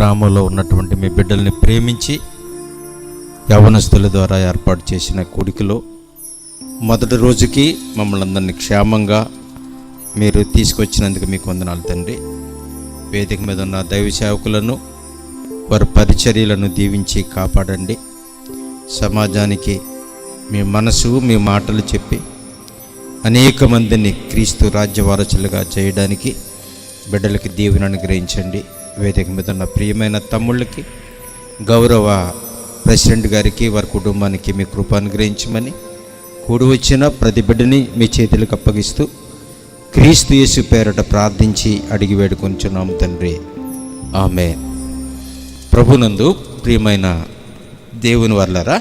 గ్రామంలో ఉన్నటువంటి మీ బిడ్డల్ని ప్రేమించి యవనస్తుల ద్వారా ఏర్పాటు చేసిన కూడికలో మొదటి రోజుకి మమ్మల్ని అందరినీ క్షేమంగా మీరు తీసుకొచ్చినందుకు మీకు వందనాలు తండ్రి. వేదిక మీద ఉన్న దైవ సేవకులను, వారి పరిచర్యలను దీవించి కాపాడండి. సమాజానికి మీ మనసు, మీ మాటలు చెప్పి అనేక మందిని క్రీస్తు రాజ్య వారసులుగా చేయడానికి బిడ్డలకి దీవెన అనుగ్రహించండి. వేదిక మీద ఉన్న ప్రియమైన తమ్ముళ్ళకి, గౌరవ ప్రెసిడెంట్ గారికి, వారి కుటుంబానికి మీ కృప అనుగ్రహించమని కూడి వచ్చిన ప్రతి బిడ్డని మీ చేతులకు అప్పగిస్తూ క్రీస్తు యేసు పేరట ప్రార్థించి అడిగి వేడుకొంచున్నాము తండ్రి, ఆమేన్. ప్రభునందు ప్రియమైన దేవుని వర్లారా,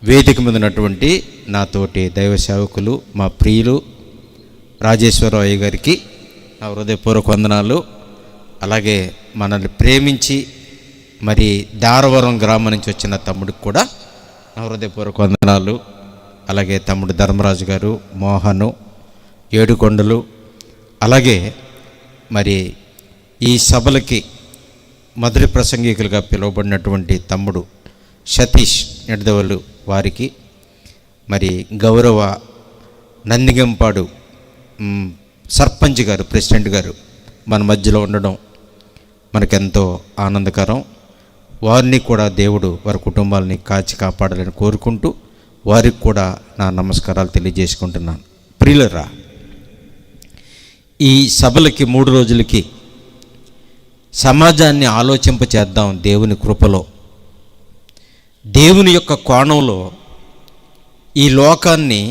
వేదిక మీద ఉన్నటువంటి నాతోటి దైవ సేవకులు, మా ప్రియులు రాజేశ్వరరావు అయ్య గారికి నా హృదయపూర్వక వందనాలు. అలాగే మనల్ని ప్రేమించి మరి దారవరం గ్రామం నుంచి వచ్చిన తమ్ముడికి కూడా నా హృదయపూర్వక వందనాలు. అలాగే తమ్ముడు ధర్మరాజు గారు, మోహను, ఏడుకొండలు, అలాగే మరి ఈ సభలకి మొదటి ప్రసంగికులుగా పిలువబడినటువంటి తమ్ముడు సతీష్ నిడదవలు వారికి, మరి గౌరవ నందిగంపాడు సర్పంచ్ గారు, ప్రెసిడెంట్ గారు మన మధ్యలో ఉండడం మనకెంతో ఆనందకరం. వారిని కూడా దేవుడు వారి కుటుంబాలని కాచి కాపాడాలని కోరుకుంటూ వారికి కూడా నా నమస్కారాలు తెలియజేసుకుంటున్నాను. ప్రియులరా, ఈ సభలకి 3 రోజులకి సమాజాన్ని ఆలోచింపచేద్దాం. దేవుని కృపలో, దేవుని యొక్క కోణంలో ఈ లోకాన్ని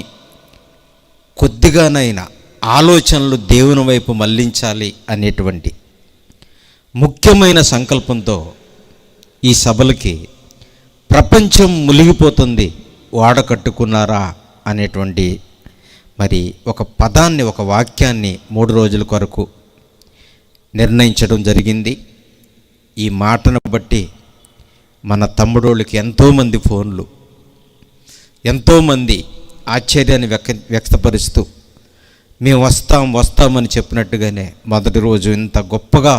కొద్దిగానైనా ఆలోచనలు దేవుని వైపు మళ్లించాలి అనేటువంటి ముఖ్యమైన సంకల్పంతో ఈ సభలకి ప్రపంచం మునిగిపోతుంది, వాడ కట్టుకున్నారా అనేటువంటి మరి ఒక పదాన్ని, ఒక వాక్యాన్ని 3 రోజుల కొరకు నిర్ణయించడం జరిగింది. ఈ మాటను బట్టి మన తమ్ముడోళ్ళకి ఎంతోమంది ఫోన్లు, ఎంతోమంది ఆశ్చర్యాన్ని వ్యక్తపరుస్తూ మేము వస్తామని చెప్పినట్టుగానే మొదటి రోజు ఇంత గొప్పగా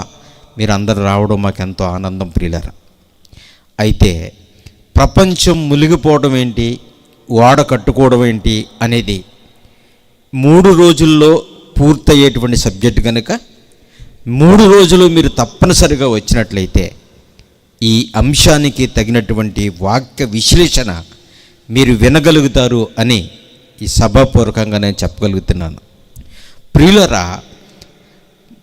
మీరు అందరూ రావడం మాకు ఎంతో ఆనందం ప్రియులారా. అయితే ప్రపంచం మునిగిపోవడం ఏంటి, ఓడ కట్టుకోవడం ఏంటి అనేది 3 రోజుల్లో పూర్తయ్యేటువంటి సబ్జెక్ట్ కనుక 3 రోజులు మీరు తప్పనిసరిగా వచ్చినట్లయితే ఈ అంశానికి తగినటువంటి వాక్య విశ్లేషణ మీరు వినగలుగుతారు అని ఈ సభాపూర్వకంగా నేను చెప్పగలుగుతున్నాను. ప్రియులరా,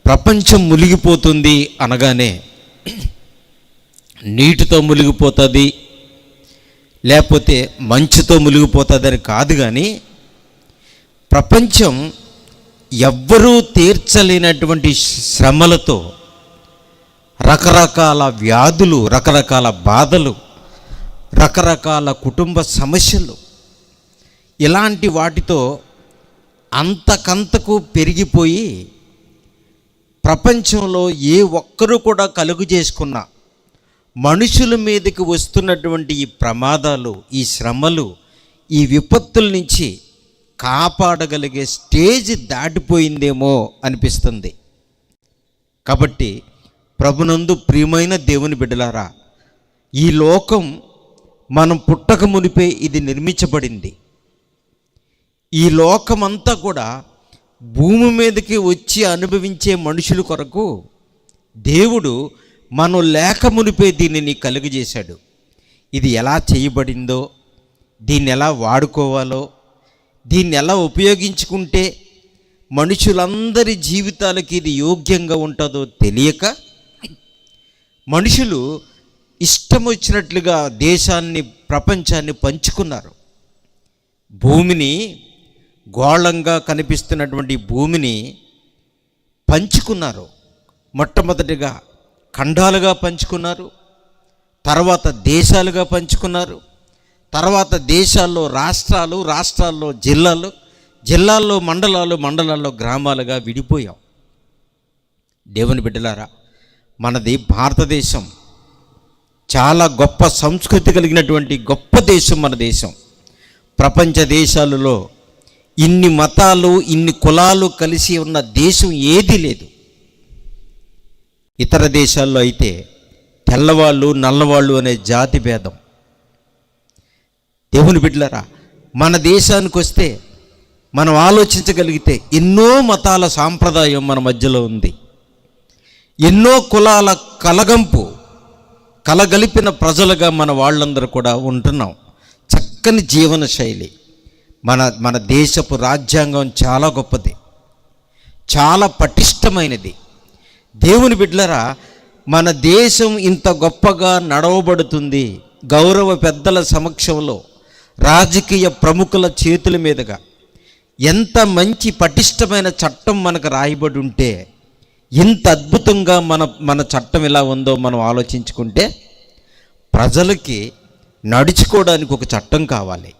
ప్రపంచం మునిగిపోతుంది అనగానే నీటితో మునిగిపోతుంది, లేకపోతే మంచుతో మునిగిపోతుంది అని కాదు. కానీ ప్రపంచం ఎవ్వరూ తీర్చలేనటువంటి శ్రమలతో, రకరకాల వ్యాధులు, రకరకాల బాధలు, రకరకాల కుటుంబ సమస్యలు, ఇలాంటి వాటితో అంతకంతకు పెరిగిపోయి ప్రపంచంలో ఏ ఒక్కరూ కూడా కలుగు చేసుకున్న మనుషుల మీదకి వస్తున్నటువంటి ఈ ప్రమాదాలు, ఈ శ్రమలు, ఈ విపత్తుల నుంచి కాపాడగలిగే స్టేజ్ దాటిపోయిందేమో అనిపిస్తుంది. కాబట్టి ప్రభునందు ప్రియమైన దేవుని బిడ్డలారా, ఈ లోకం మనం పుట్టక మునిపే ఇది నిర్మించబడింది. ఈ లోకమంతా కూడా భూమి మీదకి వచ్చి అనుభవించే మనుషుల కొరకు దేవుడు మనం లేక మునిపే దీనిని కలుగజేశాడు. ఇది ఎలా చేయబడిందో, దీన్ని ఎలా వాడుకోవాలో, దీన్ని ఎలా ఉపయోగించుకుంటే మనుషులందరి జీవితాలకి ఇది యోగ్యంగా ఉంటుందో తెలియక మనుషులు ఇష్టం వచ్చినట్లుగా దేశాన్ని, ప్రపంచాన్ని పంచుకున్నారు. భూమిని, గోళంగా కనిపిస్తున్నటువంటి భూమిని పంచుకున్నారు. మొట్టమొదటిగా ఖండాలుగా పంచుకున్నారు, తర్వాత దేశాలుగా పంచుకున్నారు, తర్వాత దేశాల్లో రాష్ట్రాలు, రాష్ట్రాల్లో జిల్లాలు, జిల్లాల్లో మండలాలు, మండలాల్లో గ్రామాలుగా విడిపోయాం. దేవుని బిడ్డలారా, మనది భారతదేశం. చాలా గొప్ప సంస్కృతి కలిగినటువంటి గొప్ప దేశం మన దేశం. ప్రపంచ దేశాలలో ఇన్ని మతాలు, ఇన్ని కులాలు కలిసి ఉన్న దేశం ఏదీ లేదు. ఇతర దేశాల్లో అయితే తెల్లవాళ్ళు నల్లవాళ్ళు అనే జాతి భేదం. దేవుని బిడ్డలారా, మన దేశానికి వస్తే మనం ఆలోచించగలిగితే ఎన్నో మతాల సాంప్రదాయం మన మధ్యలో ఉంది. ఎన్నో కులాల కలగలిపిన ప్రజలుగా మన వాళ్ళందరూ కూడా ఉంటున్నాం. చక్కని జీవన శైలి. మన దేశపు రాజ్యాంగం చాలా గొప్పది, చాలా పటిష్టమైనది. దేవుని బిడ్డలారా, మన దేశం ఇంత గొప్పగా నడవబడుతుంది గౌరవ పెద్దల సమక్షంలో, రాజకీయ ప్రముఖుల చేతుల మీదుగా. ఎంత మంచి పటిష్టమైన చట్టం మనకు రాయబడి ఉంటే, ఇంత అద్భుతంగా మన చట్టం ఎలా ఉందో మనం ఆలోచించుకుంటే, ప్రజలకి నడుచుకోవడానికి ఒక చట్టం కావాలి,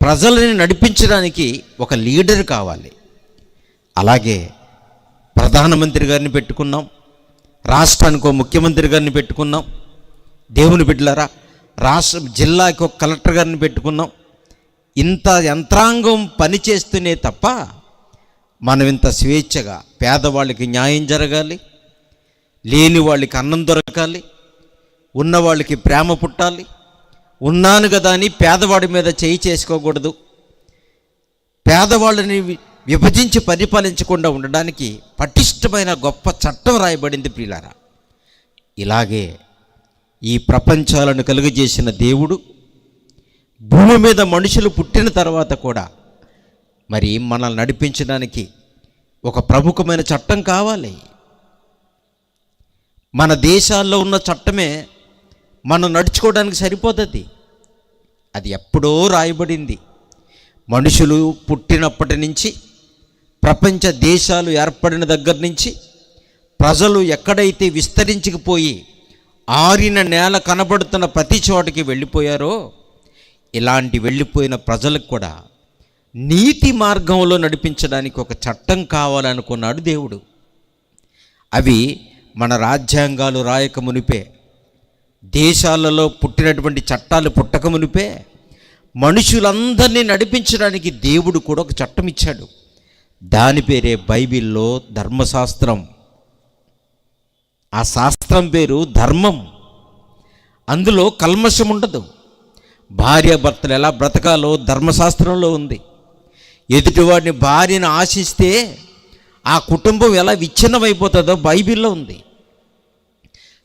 ప్రజలని నడిపించడానికి ఒక లీడర్ కావాలి. అలాగే ప్రధానమంత్రి గారిని పెట్టుకున్నాం, రాష్ట్రానికి ఒక ముఖ్యమంత్రి గారిని పెట్టుకున్నాం. దేవుని బిడ్డలారా, జిల్లాకి ఒక కలెక్టర్ గారిని పెట్టుకున్నాం. ఇంత యంత్రాంగం పనిచేస్తూనే తప్ప మనం ఇంత స్వేచ్ఛగా పేదవాళ్ళకి న్యాయం జరగాలి, లేని వాళ్ళకి అన్నం దొరకాలి, ఉన్నవాళ్ళకి ప్రేమ పుట్టాలి, ఉన్నాను కదా అని పేదవాడి మీద చేయి చేసుకోకూడదు, పేదవాళ్ళని విభజించి పరిపాలించకుండా ఉండడానికి పటిష్టమైన గొప్ప చట్టం రాయబడింది ప్రియులారా. ఇలాగే ఈ ప్రపంచాలను కలుగజేసిన దేవుడు భూమి మీద మనుషులు పుట్టిన తర్వాత కూడా మరి మనల్ని నడిపించడానికి ఒక ప్రముఖమైన చట్టం కావాలి. మన దేశాల్లో ఉన్న చట్టమే మనం నడుచుకోవడానికి సరిపోతుంది. అది ఎప్పుడో రాయబడింది. మనుషులు పుట్టినప్పటి నుంచి, ప్రపంచ దేశాలు ఏర్పడిన దగ్గర నుంచి, ప్రజలు ఎక్కడైతే విస్తరించుకుపోయి ఆరిన నేల కనబడుతున్న ప్రతి చోటకి వెళ్ళిపోయారో, ఇలాంటి వెళ్ళిపోయిన ప్రజలకు కూడా నీతి మార్గంలో నడిపించడానికి ఒక చట్టం కావాలనుకున్నాడు దేవుడు. అవి మన రాజ్యాంగాలు రాయక మునిపే, దేశాలలో పుట్టినటువంటి చట్టాలు పుట్టక మునిపే మనుషులందరినీ నడిపించడానికి దేవుడు కూడా ఒక చట్టం ఇచ్చాడు. దాని పేరే బైబిల్లో ధర్మశాస్త్రం. ఆ శాస్త్రం పేరు ధర్మం. అందులో కల్మషం ఉండదు. భార్యాభర్తలు ఎలా బ్రతకాలో ధర్మశాస్త్రంలో ఉంది. ఎదుటివాడిని భార్యను ఆశిస్తే ఆ కుటుంబం ఎలా విచ్ఛిన్నమైపోతుందో బైబిల్లో ఉంది.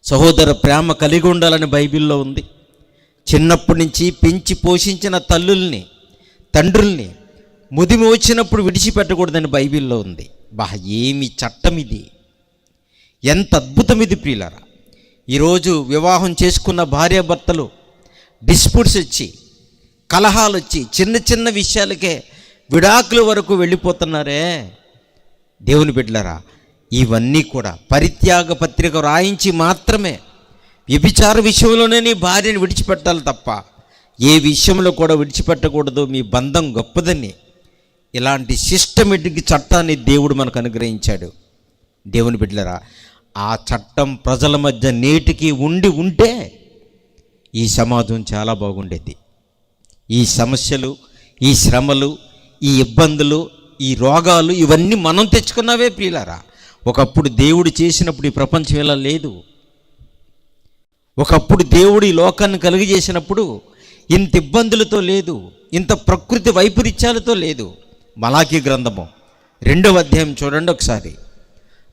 సహోదర ప్రేమ కలిగి ఉండాలని బైబిల్లో ఉంది. చిన్నప్పటి నుంచి పెంచి పోషించిన తల్లుల్ని, తండ్రుల్ని ముదిమి వచ్చినప్పుడు విడిచిపెట్టకూడదని బైబిల్లో ఉంది. ఏమి చట్టం ఇది! ఎంత అద్భుతం ఇది ప్రియులారా. ఈరోజు వివాహం చేసుకున్న భార్యాభర్తలు డిస్ప్యూట్స్ వచ్చి, కలహాలు వచ్చి, చిన్న చిన్న విషయాలకే విడాకుల వరకు వెళ్ళిపోతున్నారే. దేవుని బిడ్డలారా, ఇవన్నీ కూడా పరిత్యాగ పత్రిక రాయించి మాత్రమే వ్యభిచార విషయంలోనే నీ భార్యను విడిచిపెట్టాలి తప్ప ఏ విషయంలో కూడా విడిచిపెట్టకూడదు. మీ బంధం గొప్పదని ఇలాంటి సిస్టమేటిక్ చట్టాన్ని దేవుడు మనకు అనుగ్రహించాడు. దేవుని బిడ్డలారా, ఆ చట్టం ప్రజల మధ్య నేటికి ఉంటే ఈ సమాజం చాలా బాగుండేది. ఈ సమస్యలు, ఈ శ్రమలు, ఈ ఇబ్బందులు, ఈ రోగాలు ఇవన్నీ మనం తెచ్చుకున్నవే ప్రియులారా. ఒకప్పుడు దేవుడు చేసినప్పుడు ఈ ప్రపంచం ఇలా లేదు. ఒకప్పుడు దేవుడు ఈ లోకాన్ని కలుగజేసినప్పుడు ఇంత ఇబ్బందులతో లేదు, ఇంత ప్రకృతి వైపరీత్యాలతో లేదు. మలాకీ గ్రంథము 2వ అధ్యాయం చూడండి ఒకసారి.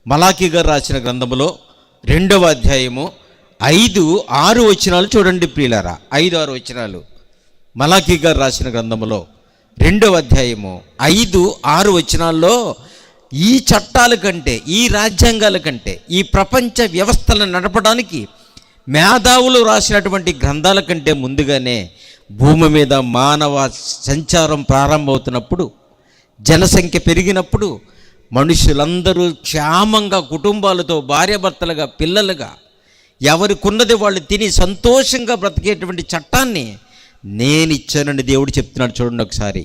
మలాకీ గారు రాసిన గ్రంథములో 2వ అధ్యాయము 5-6 వచనాలు చూడండి ప్రియులారా. 5-6 వచనాలు మలాకీ గారు రాసిన గ్రంథములో 2వ అధ్యాయము 5-6 వచనాల్లో ఈ చట్టాల కంటే, ఈ రాజ్యాంగాల కంటే, ఈ ప్రపంచ వ్యవస్థలను నడపడానికి మేధావులు రాసినటువంటి గ్రంథాల కంటే ముందుగానే భూమి మీద మానవ సంచారం ప్రారంభమవుతున్నప్పుడు, జనసంఖ్య పెరిగినప్పుడు, మనుషులందరూ క్షేమంగా కుటుంబాలతో భార్యాభర్తలుగా, పిల్లలుగా ఎవరికున్నది వాళ్ళు తిని సంతోషంగా బ్రతికేటువంటి చట్టాన్ని నేను ఇచ్చానని దేవుడు చెప్తున్నాడు. చూడండి ఒకసారి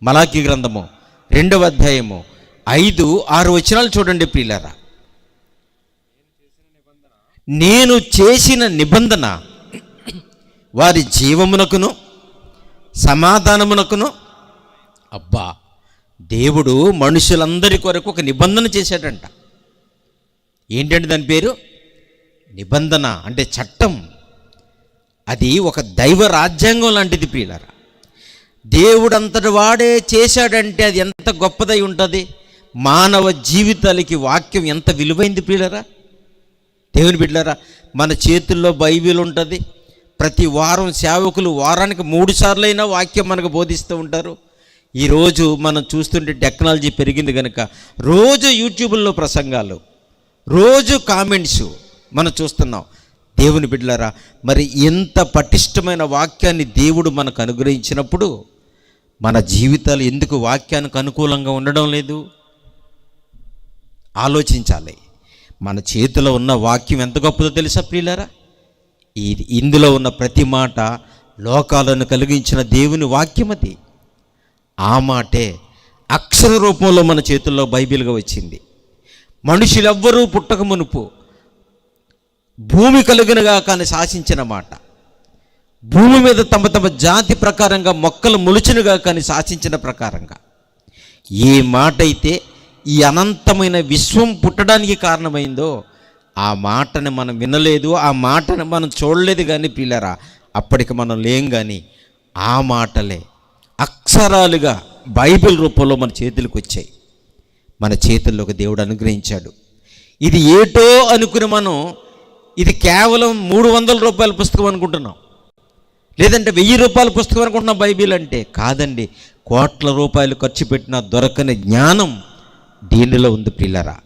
మలాకీ గ్రంథము 2వ అధ్యాయము 5-6 వచనాలు చూడండి ప్రియులారా. నేను చేసిన నిబంధన వారి జీవమునకును సమాధానమునకును. అబ్బా, దేవుడు మనుషులందరి కొరకు ఒక నిబంధన చేశాడంట. ఏంటంటే దాని పేరు నిబంధన అంటే చట్టం, అది ఒక దైవ రాజ్యాంగం లాంటిది ప్రియులారా. దేవుడంతటి వాడే చేశాడంటే అది ఎంత గొప్పదై ఉంటుంది. మానవ జీవితాలకి వాక్యం ఎంత విలువైంది ప్రియులారా. దేవుని బిడ్డలారా, మన చేతుల్లో బైబిల్ ఉంటుంది. ప్రతి వారం సేవకులు వారానికి 3 సార్లైనా వాక్యం మనకు బోధిస్తూ ఉంటారు. ఈరోజు మనం చూస్తుంటే టెక్నాలజీ పెరిగింది కనుక రోజు యూట్యూబ్లో ప్రసంగాలు, రోజు కామెంట్స్ మనం చూస్తున్నాం. దేవుని బిడ్డలారా, మరి ఎంత పటిష్టమైన వాక్యాన్ని దేవుడు మనకు అనుగ్రహించినప్పుడు మన జీవితాలు ఎందుకు వాక్యానికి అనుకూలంగా ఉండడం లేదు? ఆలోచించాలి. మన చేతిలో ఉన్న వాక్యం ఎంత గొప్పదో తెలుసా ప్రియులారా? ఇందులో ఉన్న ప్రతి మాట లోకాలను కలిగించిన దేవుని వాక్యం. అది ఆ మాటే అక్షర రూపంలో మన చేతుల్లో బైబిల్గా వచ్చింది. మనుషులెవ్వరూ పుట్టక మునుపు భూమి కలుగునగా కానీ శాసించిన మాట, భూమి మీద తమ తమ జాతి ప్రకారంగా మొక్కలు మొలుచునుగా కానీ శాసించిన ప్రకారంగా ఏ మాట అయితే ఈ అనంతమైన విశ్వం పుట్టడానికి కారణమైందో ఆ మాటని మనం వినలేదు, ఆ మాటని మనం చూడలేదు. కానీ పిల్లరా, అప్పటికి మనం లేం. కానీ ఆ మాటలే అక్షరాలుగా బైబిల్ రూపంలో మన చేతులకు వచ్చాయి. మన చేతుల్లోకి దేవుడు అనుగ్రహించాడు. ఇది ఏటో అనుకుని మనం ఇది కేవలం 300 రూపాయల పుస్తకం అనుకుంటున్నాం, లేదంటే 1000 రూపాయల పుస్తకం అనుకుంటున్నాం. బైబిల్ అంటే కాదండి, కోట్ల రూపాయలు ఖర్చు పెట్టినా దొరకని జ్ఞానం దీనిలో ఉంది ప్రియులారా.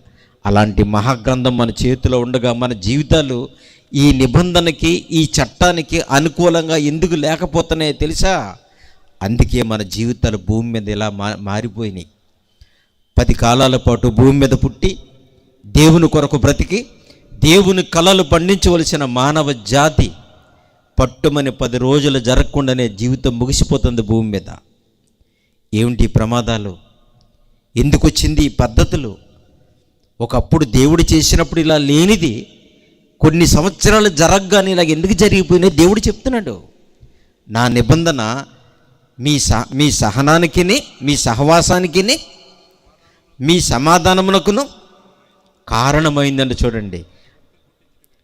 అలాంటి మహాగ్రంథం మన చేతిలో ఉండగా మన జీవితాలు ఈ నిబంధనకి, ఈ చట్టానికి అనుకూలంగా ఎందుకు లేకపోతున్నాయో తెలుసా? అందుకే మన జీవితాలు భూమి మీద ఇలా మారిపోయినాయి. 10 కాలాల పాటు భూమి మీద పుట్టి దేవుని కొరకు బ్రతికి దేవుని కలలు పండించవలసిన మానవ జాతి పట్టుమని 10 రోజులు జరగకుండానే జీవితం ముగిసిపోతుంది భూమి మీద. ఏమిటి ప్రమాదాలు? ఎందుకు వచ్చింది ఈ పద్ధతులు? ఒకప్పుడు దేవుడు చేసినప్పుడు ఇలా లేనిది కొన్ని సంవత్సరాలు జరగగానే ఇలాగ ఎందుకు జరిగిపోయినాయి దేవుడు చెప్తున్నాడు. నా నిబంధన మీ సహనానికి, మీ సహవాసానికి, మీ సమాధానమునకును కారణమైందని చూడండి.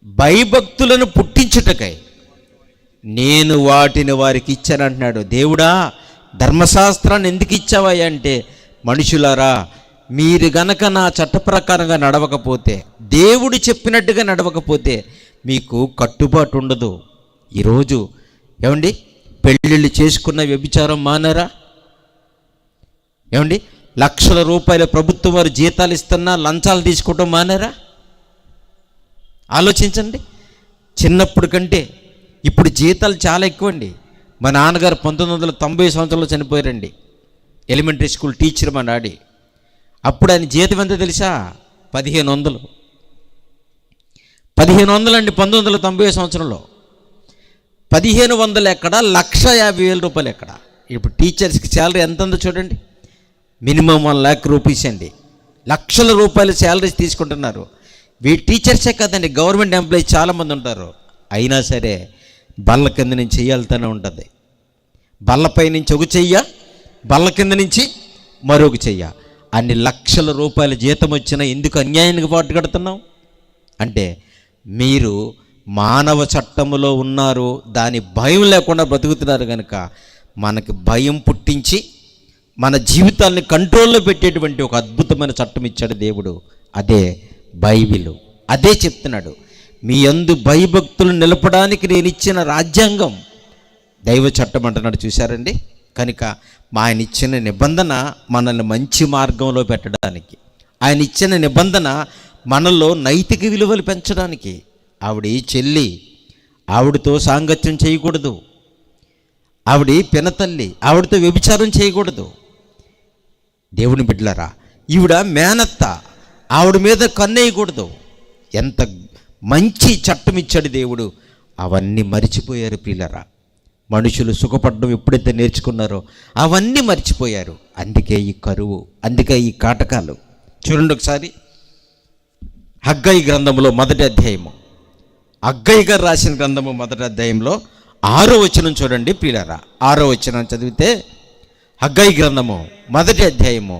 భయభక్తులను పుట్టించుటకై నేను వాటిని వారికి ఇచ్చానంటున్నాడు. దేవుడా, ధర్మశాస్త్రాన్ని ఎందుకు ఇచ్చావయ్యా అంటే, మనుషులారా, మీరు గనక నా చట్ట ప్రకారంగా నడవకపోతే, దేవుడు చెప్పినట్టుగా నడవకపోతే మీకు కట్టుబాటు ఉండదు. ఈరోజు ఏమండి, పెళ్ళిళ్ళు చేసుకున్న వ్యభిచారం మానరా? ఏమండి, లక్షల రూపాయల ప్రభుత్వం వారు జీతాలు ఇస్తున్నా లంచాలు తీసుకోవటం మానరా? ఆలోచించండి. చిన్నప్పుడు కంటే ఇప్పుడు జీతాలు చాలా ఎక్కువండి. మా నాన్నగారు 1990 సంవత్సరంలో చనిపోయారండి. ఎలిమెంటరీ స్కూల్ టీచర్ మా డాడీ. అప్పుడు ఆయన జీతం ఎంత తెలుసా? 1500. 1500 అండి 1990 సంవత్సరంలో. 1500 ఎక్కడ, 1,50,000 రూపాయలు ఎక్కడ? ఇప్పుడు టీచర్స్కి శాలరీ ఎంత ఉందో చూడండి. మినిమం 1 lakh రూపీస్ అండి. లక్షల రూపాయలు శాలరీస్ తీసుకుంటున్నారు. టీచర్సే కాదండి, గవర్నమెంట్ ఎంప్లాయీస్ చాలామంది ఉంటారు. అయినా సరే బల్ల కింద నుంచి చెయ్యాలతోనే ఉంటుంది. బల్లపై నుంచి ఒక చెయ్య, బల్ల కింద నుంచి మరొక చెయ్య. అన్ని లక్షల రూపాయల జీతం వచ్చినా ఎందుకు అన్యాయానికి పాటు కడుతున్నాం అంటే, మీరు మానవ చట్టములో ఉన్నారు, దాని భయం లేకుండా బ్రతుకుతున్నారు కనుక మనకి భయం పుట్టించి మన జీవితాన్ని కంట్రోల్లో పెట్టేటువంటి ఒక అద్భుతమైన చట్టం ఇచ్చాడు దేవుడు. అదే బైబిలు. అదే చెప్తున్నాడు, మీ యందు భయభక్తులు నిలపడానికి నేను ఇచ్చిన రాజ్యాంగం దైవ చట్టం అంటున్నాడు. చూశారండి? కనుక ఆయన ఇచ్చిన నిబంధన మనల్ని మంచి మార్గంలో పెట్టడానికి, ఆయన ఇచ్చిన నిబంధన మనలో నైతిక విలువలు పెంచడానికి. ఆవిడ చెల్లి, ఆవిడతో సాంగత్యం చేయకూడదు. ఆవిడ పినతల్లి, ఆవిడతో వ్యభిచారం చేయకూడదు. దేవుని బిడ్డలారా, ఈవిడ మేనత్త, ఆవిడ మీద కన్నేయకూడదు. ఎంత మంచి చట్టం ఇచ్చాడు దేవుడు. అవన్నీ మరిచిపోయారు ప్రియులారా. మనుషులు సుఖపడడం ఎప్పుడైతే నేర్చుకున్నారో అవన్నీ మర్చిపోయారు. అందుకే ఈ కరువు, అందుకే ఈ కాటకాలు. చూడండి ఒకసారి హగ్గయి గ్రంథంలో 1వ అధ్యాయము, హగ్గయి గారు రాసిన గ్రంథము 1వ అధ్యాయంలో 6వ వచనం చూడండి ప్రియులారా. 6వ వచనం చదివితే, హగ్గయి గ్రంథము 1వ అధ్యాయము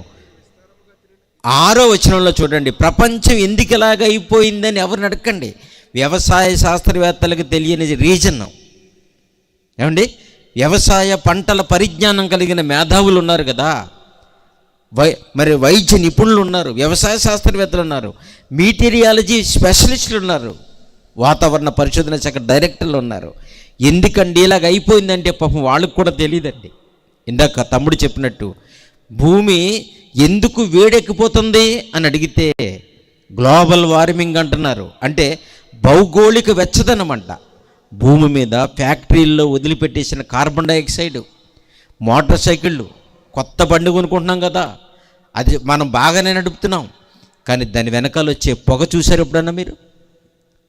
6వ వచనంలో చూడండి. ప్రపంచం ఎందుకు ఇలాగ అయిపోయిందని ఎవరిని అడగండి. వ్యవసాయ శాస్త్రవేత్తలకు తెలియని రీజన్ ఏమండి, వ్యవసాయ పంటల పరిజ్ఞానం కలిగిన మేధావులు ఉన్నారు కదా, మరి వైద్య నిపుణులు ఉన్నారు, వ్యవసాయ శాస్త్రవేత్తలు ఉన్నారు, మీటీరియాలజీ స్పెషలిస్టులు ఉన్నారు, వాతావరణ పరిశోధన శాఖ డైరెక్టర్లు ఉన్నారు. ఎందుకండి ఇలాగ అయిపోయిందంటే పాపం వాళ్ళకు కూడా తెలియదండి. ఇందాక తమ్ముడు చెప్పినట్టు భూమి ఎందుకు వేడెక్కిపోతుంది అని అడిగితే గ్లోబల్ వార్మింగ్ అంటున్నారు. అంటే భౌగోళిక వెచ్చదనమంట. భూమి మీద ఫ్యాక్టరీల్లో వదిలిపెట్టేసిన కార్బన్ డైఆక్సైడ్, మోటార్ సైకిళ్ళు, కొత్త బండి కొనుక్కుంటున్నాం కదా, అది మనం బాగానే నడుపుతున్నాం, కానీ దాని వెనకాల వచ్చే పొగ చూసారు ఎప్పుడన్నా మీరు?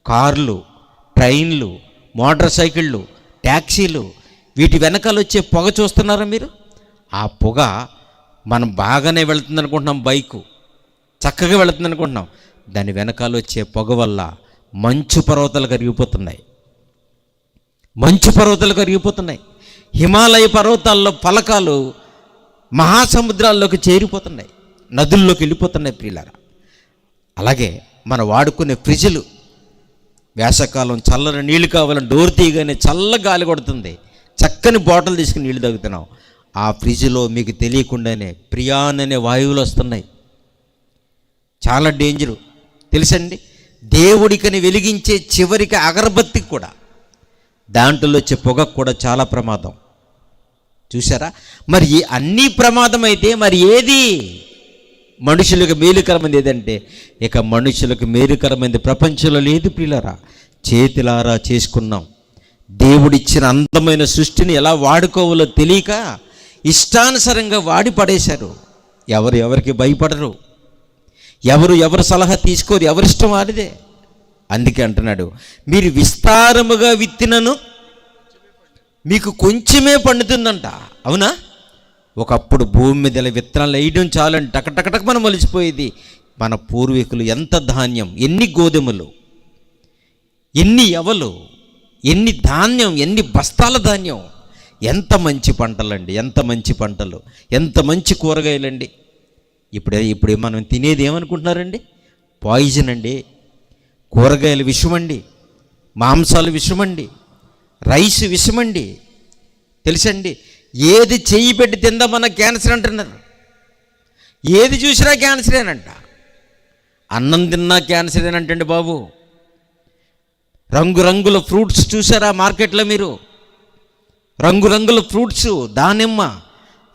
కార్లు, ట్రైన్లు, మోటార్ సైకిళ్ళు, ట్యాక్సీలు, వీటి వెనకాల వచ్చే పొగ చూస్తున్నారా మీరు? ఆ పొగ మనం బాగానే వెళుతుంది అనుకుంటున్నాం, బైకు చక్కగా వెళుతుంది అనుకుంటున్నాం, దాని వెనకాల వచ్చే పొగ వల్ల మంచు పర్వతాలు కరిగిపోతున్నాయి. మంచు పర్వతాలు కరిగిపోతున్నాయి. హిమాలయ పర్వతాల్లో ఫలకాలు మహాసముద్రాల్లోకి చేరిపోతున్నాయి, నదుల్లోకి వెళ్ళిపోతున్నాయి ప్రియులారా. అలాగే మనం వాడుకునే ఫ్రిడ్జ్లు, వేసవకాలం చల్లని నీళ్ళు కావాలని డోర్ తీయగానే చల్ల గాలి కొడుతుంది, చక్కని బాటిల్ తీసుకుని నీళ్ళు తాగుతున్నాం. ఆ ఫ్రిడ్జ్లో మీకు తెలియకుండానే ప్రియాన్ అనే వాయువులు వస్తున్నాయి. చాలా డేంజరు తెలుసండి. దేవుడికని వెలిగించే చివరికి అగరబత్తికి కూడా దాంట్లో వచ్చే పొగ కూడా చాలా ప్రమాదం. చూసారా? మరి అన్నీ ప్రమాదం అయితే మరి ఏది మనుషులకు మేలుకరమైనది ఏదంటే, ఇక మనుషులకు మేలుకరమైనది ప్రపంచంలో లేదు ప్రియులారా. చేతులారా చేసుకున్నాం. దేవుడిచ్చిన అందమైన సృష్టిని ఎలా వాడుకోవాలో తెలియక ఇష్టానుసారంగా వాడి పడేశారు. ఎవరికి భయపడరు, ఎవరు సలహా తీసుకోరు, ఎవరిష్టం వాడిదే. అందుకే అంటున్నాడు, మీరు విస్తారముగా విత్తినను మీకు కొంచెమే పండుతుందంట. అవునా? ఒకప్పుడు భూమి మీద విత్తనాలు వేయడం చాలని టకటకటక మనం మొలిచిపోయేది. మన పూర్వీకులు ఎంత ధాన్యం, ఎన్ని గోధుమలు, ఎన్ని ఎవలు, ఎన్ని ధాన్యం, ఎన్ని బస్తాల ధాన్యం, ఎంత మంచి పంటలండి, ఎంత మంచి పంటలు, ఎంత మంచి కూరగాయలండి. ఇప్పుడు మనం తినేది ఏమనుకుంటున్నారండి? పాయిజన్ అండి. కూరగాయలు విషమండి, మాంసాలు విషమండి, రైస్ విషమండి. తెలుసండి, ఏది చెయ్యి పెట్టి తిందామన్నా క్యాన్సర్ అంటున్నారు. ఏది చూసినా క్యాన్సరేనంట. అన్నం తిన్నా క్యాన్సరేనంటండి బాబు. రంగురంగుల ఫ్రూట్స్ చూసారా మార్కెట్లో మీరు? రంగురంగుల ఫ్రూట్స్, దానిమ్మ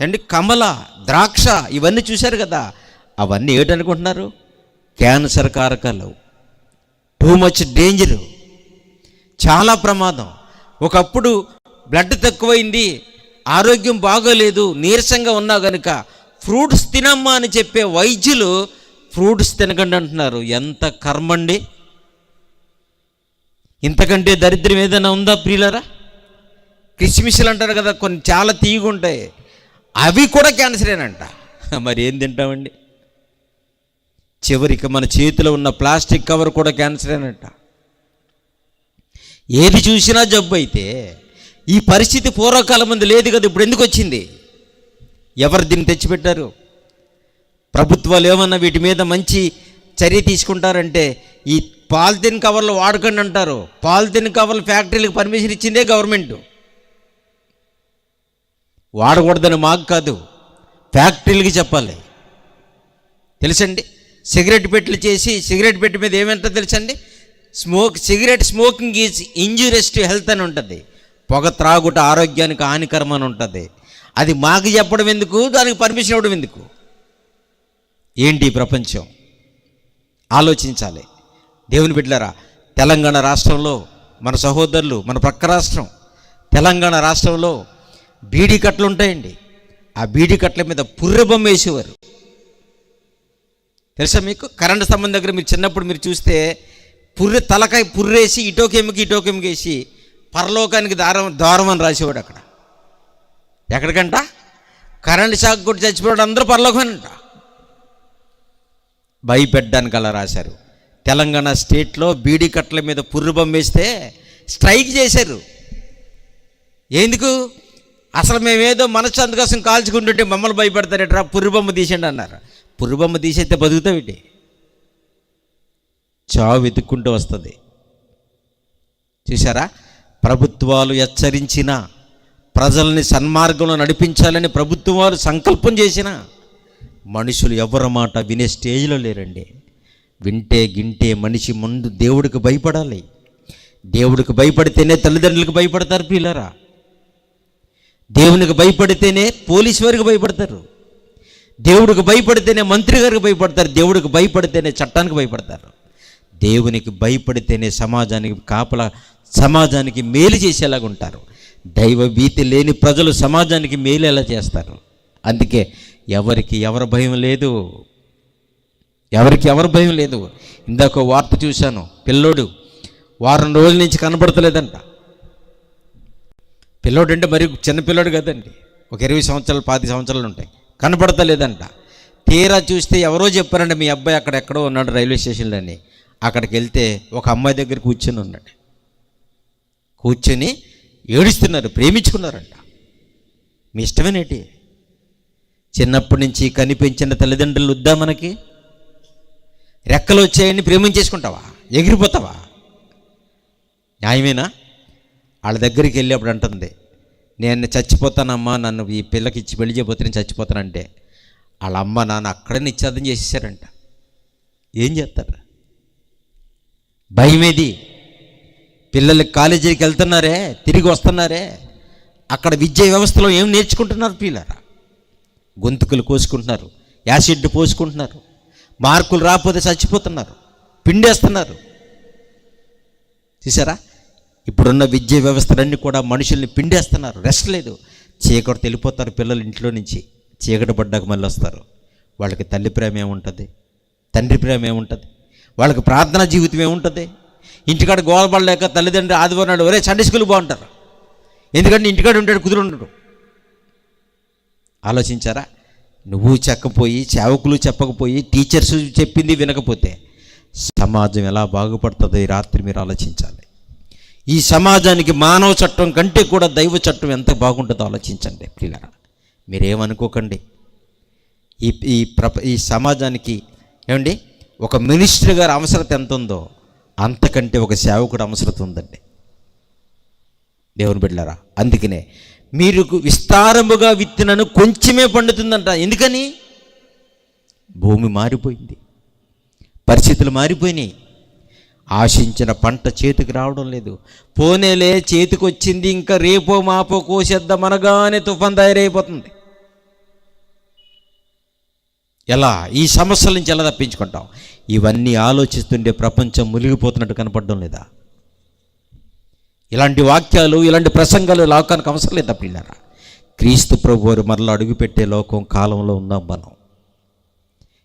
అండి, కమల, ద్రాక్ష, ఇవన్నీ చూశారు కదా. అవన్నీ ఏంటనుకుంటున్నారు? క్యాన్సర్ కారకాలు. టూ మచ్ డేంజరు, చాలా ప్రమాదం. ఒకప్పుడు బ్లడ్ తక్కువైంది, ఆరోగ్యం బాగోలేదు, నీరసంగా ఉన్నా కనుక ఫ్రూట్స్ తినమ్మా అని చెప్పే వైద్యులు ఫ్రూట్స్ తినకండి అంటున్నారు. ఎంత కర్మండి! ఇంతకంటే దరిద్రం ఏదైనా ఉందా ప్రియులారా? కిస్మిస్లు అంటారు కదా, కొన్ని చాలా తీగుంటాయి, అవి కూడా క్యాన్సరేనంట. మరి ఏం తింటామండి? చివరికి మన చేతిలో ఉన్న ప్లాస్టిక్ కవర్ కూడా క్యాన్సరేనంట. ఏది చూసినా జబ్బు అయితే ఈ పరిస్థితి పూర్వకాలం ముందు లేదు కదా, ఇప్పుడు ఎందుకు వచ్చింది? ఎవరు దీన్ని తెచ్చిపెట్టారు? ప్రభుత్వాలు ఏమన్నా వీటి మీద మంచి చర్య తీసుకుంటారంటే ఈ పాలిథిన్ కవర్లు వాడకండి అంటారు. పాలిథిన్ కవర్లు ఫ్యాక్టరీలకు పర్మిషన్ ఇచ్చిందే గవర్నమెంట్. వాడకూడదని మాకు కాదు, ఫ్యాక్టరీలకి చెప్పాలి. తెలుసండి, సిగరెట్ పెట్టెలు చేసి సిగరెట్ పెట్టె మీద ఏమంటో తెలుసండి? Cigarette smoking is injurious to health అని ఉంటుంది. పొగ త్రాగుట ఆరోగ్యానికి హానికరం అని ఉంటుంది. అది మాకు చెప్పడం ఎందుకు, దానికి పర్మిషన్ ఇవ్వడం ఎందుకు? ఏంటి ప్రపంచం? ఆలోచించాలి. దేవుని బిడ్డలారా, తెలంగాణ రాష్ట్రంలో మన సహోదరులు, మన ప్రక్క రాష్ట్రం తెలంగాణ రాష్ట్రంలో బీడీ కట్టలు ఉంటాయండి. ఆ బీడీ కట్టల మీద పుర్రె బొమ్మ వేసేవారు. తెలుసా మీకు? కరెంటు స్తంభం దగ్గర మీరు చిన్నప్పుడు మీరు చూస్తే తలకాయ పుర్రేసి ఇటోకెమ్మకేసి పరలోకానికి ద్వారం అని రాసేవాడు. అక్కడ ఎక్కడికంట? కరెంటు షాక్ కొట్టి చచ్చిపోయాడు, అందరూ పరలోకమేనంట. భయపెట్టడానికి అలా రాశారు. తెలంగాణ స్టేట్లో బీడీ కట్టల మీద పుర్రె బొమ్మ వేస్తే స్ట్రైక్ చేశారు. ఎందుకు? అసలు మేమేదో మనశ్శాంతి కోసం కాల్చుకుంటుంటే మమ్మల్ని భయపెడతారేట్రా, పుర్రెబొమ్మ తీసేయండి అన్నారు. పుర్రెబొమ్మ తీసేస్తే బతుకుతావేంటి? చావు వెతుక్కుంటూ వస్తుంది. చూసారా, ప్రభుత్వాలు హెచ్చరించిన, ప్రజల్ని సన్మార్గంలో నడిపించాలని ప్రభుత్వాలు సంకల్పం చేసిన మనుషులు ఎవరి మాట వినే స్టేజ్లో లేరండి. వింటే గింటే మనిషి ముందు దేవుడికి భయపడాలి. దేవుడికి భయపడితేనే తల్లిదండ్రులకు భయపడతారు పిల్లరా. దేవునికి భయపడితేనే పోలీసు వారికి భయపడతారు. దేవుడికి భయపడితేనే మంత్రి గారికి భయపడతారు. దేవుడికి భయపడితేనే చట్టానికి భయపడతారు. దేవునికి భయపడితేనే సమాజానికి కాపలా, సమాజానికి మేలు చేసేలాగా ఉంటారు. దైవ భీతి లేని ప్రజలు సమాజానికి మేలు ఎలా చేస్తారు? అందుకే ఎవరికి ఎవరి భయం లేదు, ఎవరికి ఎవరి భయం లేదు. ఇందాక వార్త చూశాను, పిల్లోడు వారం రోజుల నుంచి కనబడతలేదంట. పిల్లోడు అంటే మరి చిన్నపిల్లోడు కదండి, ఒక 20 సంవత్సరాలు 10 సంవత్సరాలు ఉంటాయి, కనబడతలేదంట. తీరా చూస్తే ఎవరో చెప్పారండి, మీ అబ్బాయి అక్కడెక్కడో ఉన్నాడు రైల్వే స్టేషన్లో అని. అక్కడికి వెళ్తే ఒక అమ్మాయి దగ్గర కూర్చొని ఉన్నాడు. కూర్చొని ఏడుస్తున్నారు, ప్రేమించుకున్నారంట. మీ ఇష్టమేనేటి? చిన్నప్పటి నుంచి కనిపించిన తల్లిదండ్రులు వద్దా మనకి? రెక్కలు వచ్చాయని ప్రేమించేసుకుంటావా? ఎగిరిపోతావా? న్యాయమేనా? వాళ్ళ దగ్గరికి వెళ్ళి అప్పుడు అంటుంది, నేను చచ్చిపోతానమ్మా, నన్ను ఈ పిల్లకి ఇచ్చి పెళ్లి చేయబోతే నేను చచ్చిపోతానంటే వాళ్ళ అమ్మ నాన్న అక్కడే నిశ్చితార్థం చేసేసారంట. ఏం చేస్తారు? భయమేది? పిల్లలు కాలేజీకి వెళ్తున్నారే, తిరిగి వస్తున్నారే, అక్కడ విద్యా వ్యవస్థలో ఏం నేర్చుకుంటున్నారు పిల్లరా? గొంతుకులు కోసుకుంటున్నారు, యాసిడ్ పోసుకుంటున్నారు, మార్కులు రాకపోతే చచ్చిపోతున్నారు, పిండేస్తున్నారు. చూసారా, ఇప్పుడున్న విద్యా వ్యవస్థలన్నీ కూడా మనుషుల్ని పిండేస్తున్నారు. రెస్ట్ లేదు. చీకటి వెళ్ళిపోతారు పిల్లలు ఇంట్లో నుంచి. చీకటి పడ్డాక మళ్ళీ వస్తారు. వాళ్ళకి తల్లి ప్రేమ ఏముంటుంది? తండ్రి ప్రేమ ఏముంటుంది? వాళ్ళకి ప్రార్థనా జీవితం ఏముంటుంది? ఇంటికాడ గోలపడలేక తల్లిదండ్రులు ఆదివారం నాడు ఒరే సండే స్కూల్ బాగుంటారు, ఎందుకంటే ఇంటికాడ ఉంటాడు, కుదురుండడు. ఆలోచించారా? నువ్వు చెప్పకపోయి, సేవకులు చెప్పకపోయి, టీచర్స్ చెప్పింది వినకపోతే సమాజం ఎలా బాగుపడుతుందో ఈ రాత్రి మీరు ఆలోచించాలి. ఈ సమాజానికి మానవ చట్టం కంటే కూడా దైవ చట్టం ఎంత బాగుంటుందో ఆలోచించండి పిల్లరా. మీరేమనుకోకండి. ఈ సమాజానికి ఏమండి ఒక మినిస్టర్ గారి అవసరత ఎంత ఉందో అంతకంటే ఒక సేవకుడు అవసరత ఉందండి దేవుని బిడ్డలారా. అందుకనే మీరు విస్తారముగా విత్తినను కొంచెమే పండుతుందంట. ఎందుకని? భూమి మారిపోయింది, పరిస్థితులు మారిపోయినాయి. ఆశించిన పంట చేతికి రావడం లేదు. పోనేలే చేతికి వచ్చింది, ఇంకా రేపో మాపో కోసేద్దాం అనగానే తుఫాన్ తయారైపోతుంది. ఎలా ఈ సమస్యల నుంచి ఎలా తప్పించుకుంటాం? ఇవన్నీ ఆలోచిస్తుంటే ప్రపంచం మునిగిపోతున్నట్టు కనపడడం లేదా? ఇలాంటి వాక్యాలు, ఇలాంటి ప్రసంగాలు లోకానికి అవసరం లేదా పిల్లరా? క్రీస్తు ప్రభు వారు మరలా అడుగుపెట్టే లోకం కాలంలో ఉన్నాం మనం.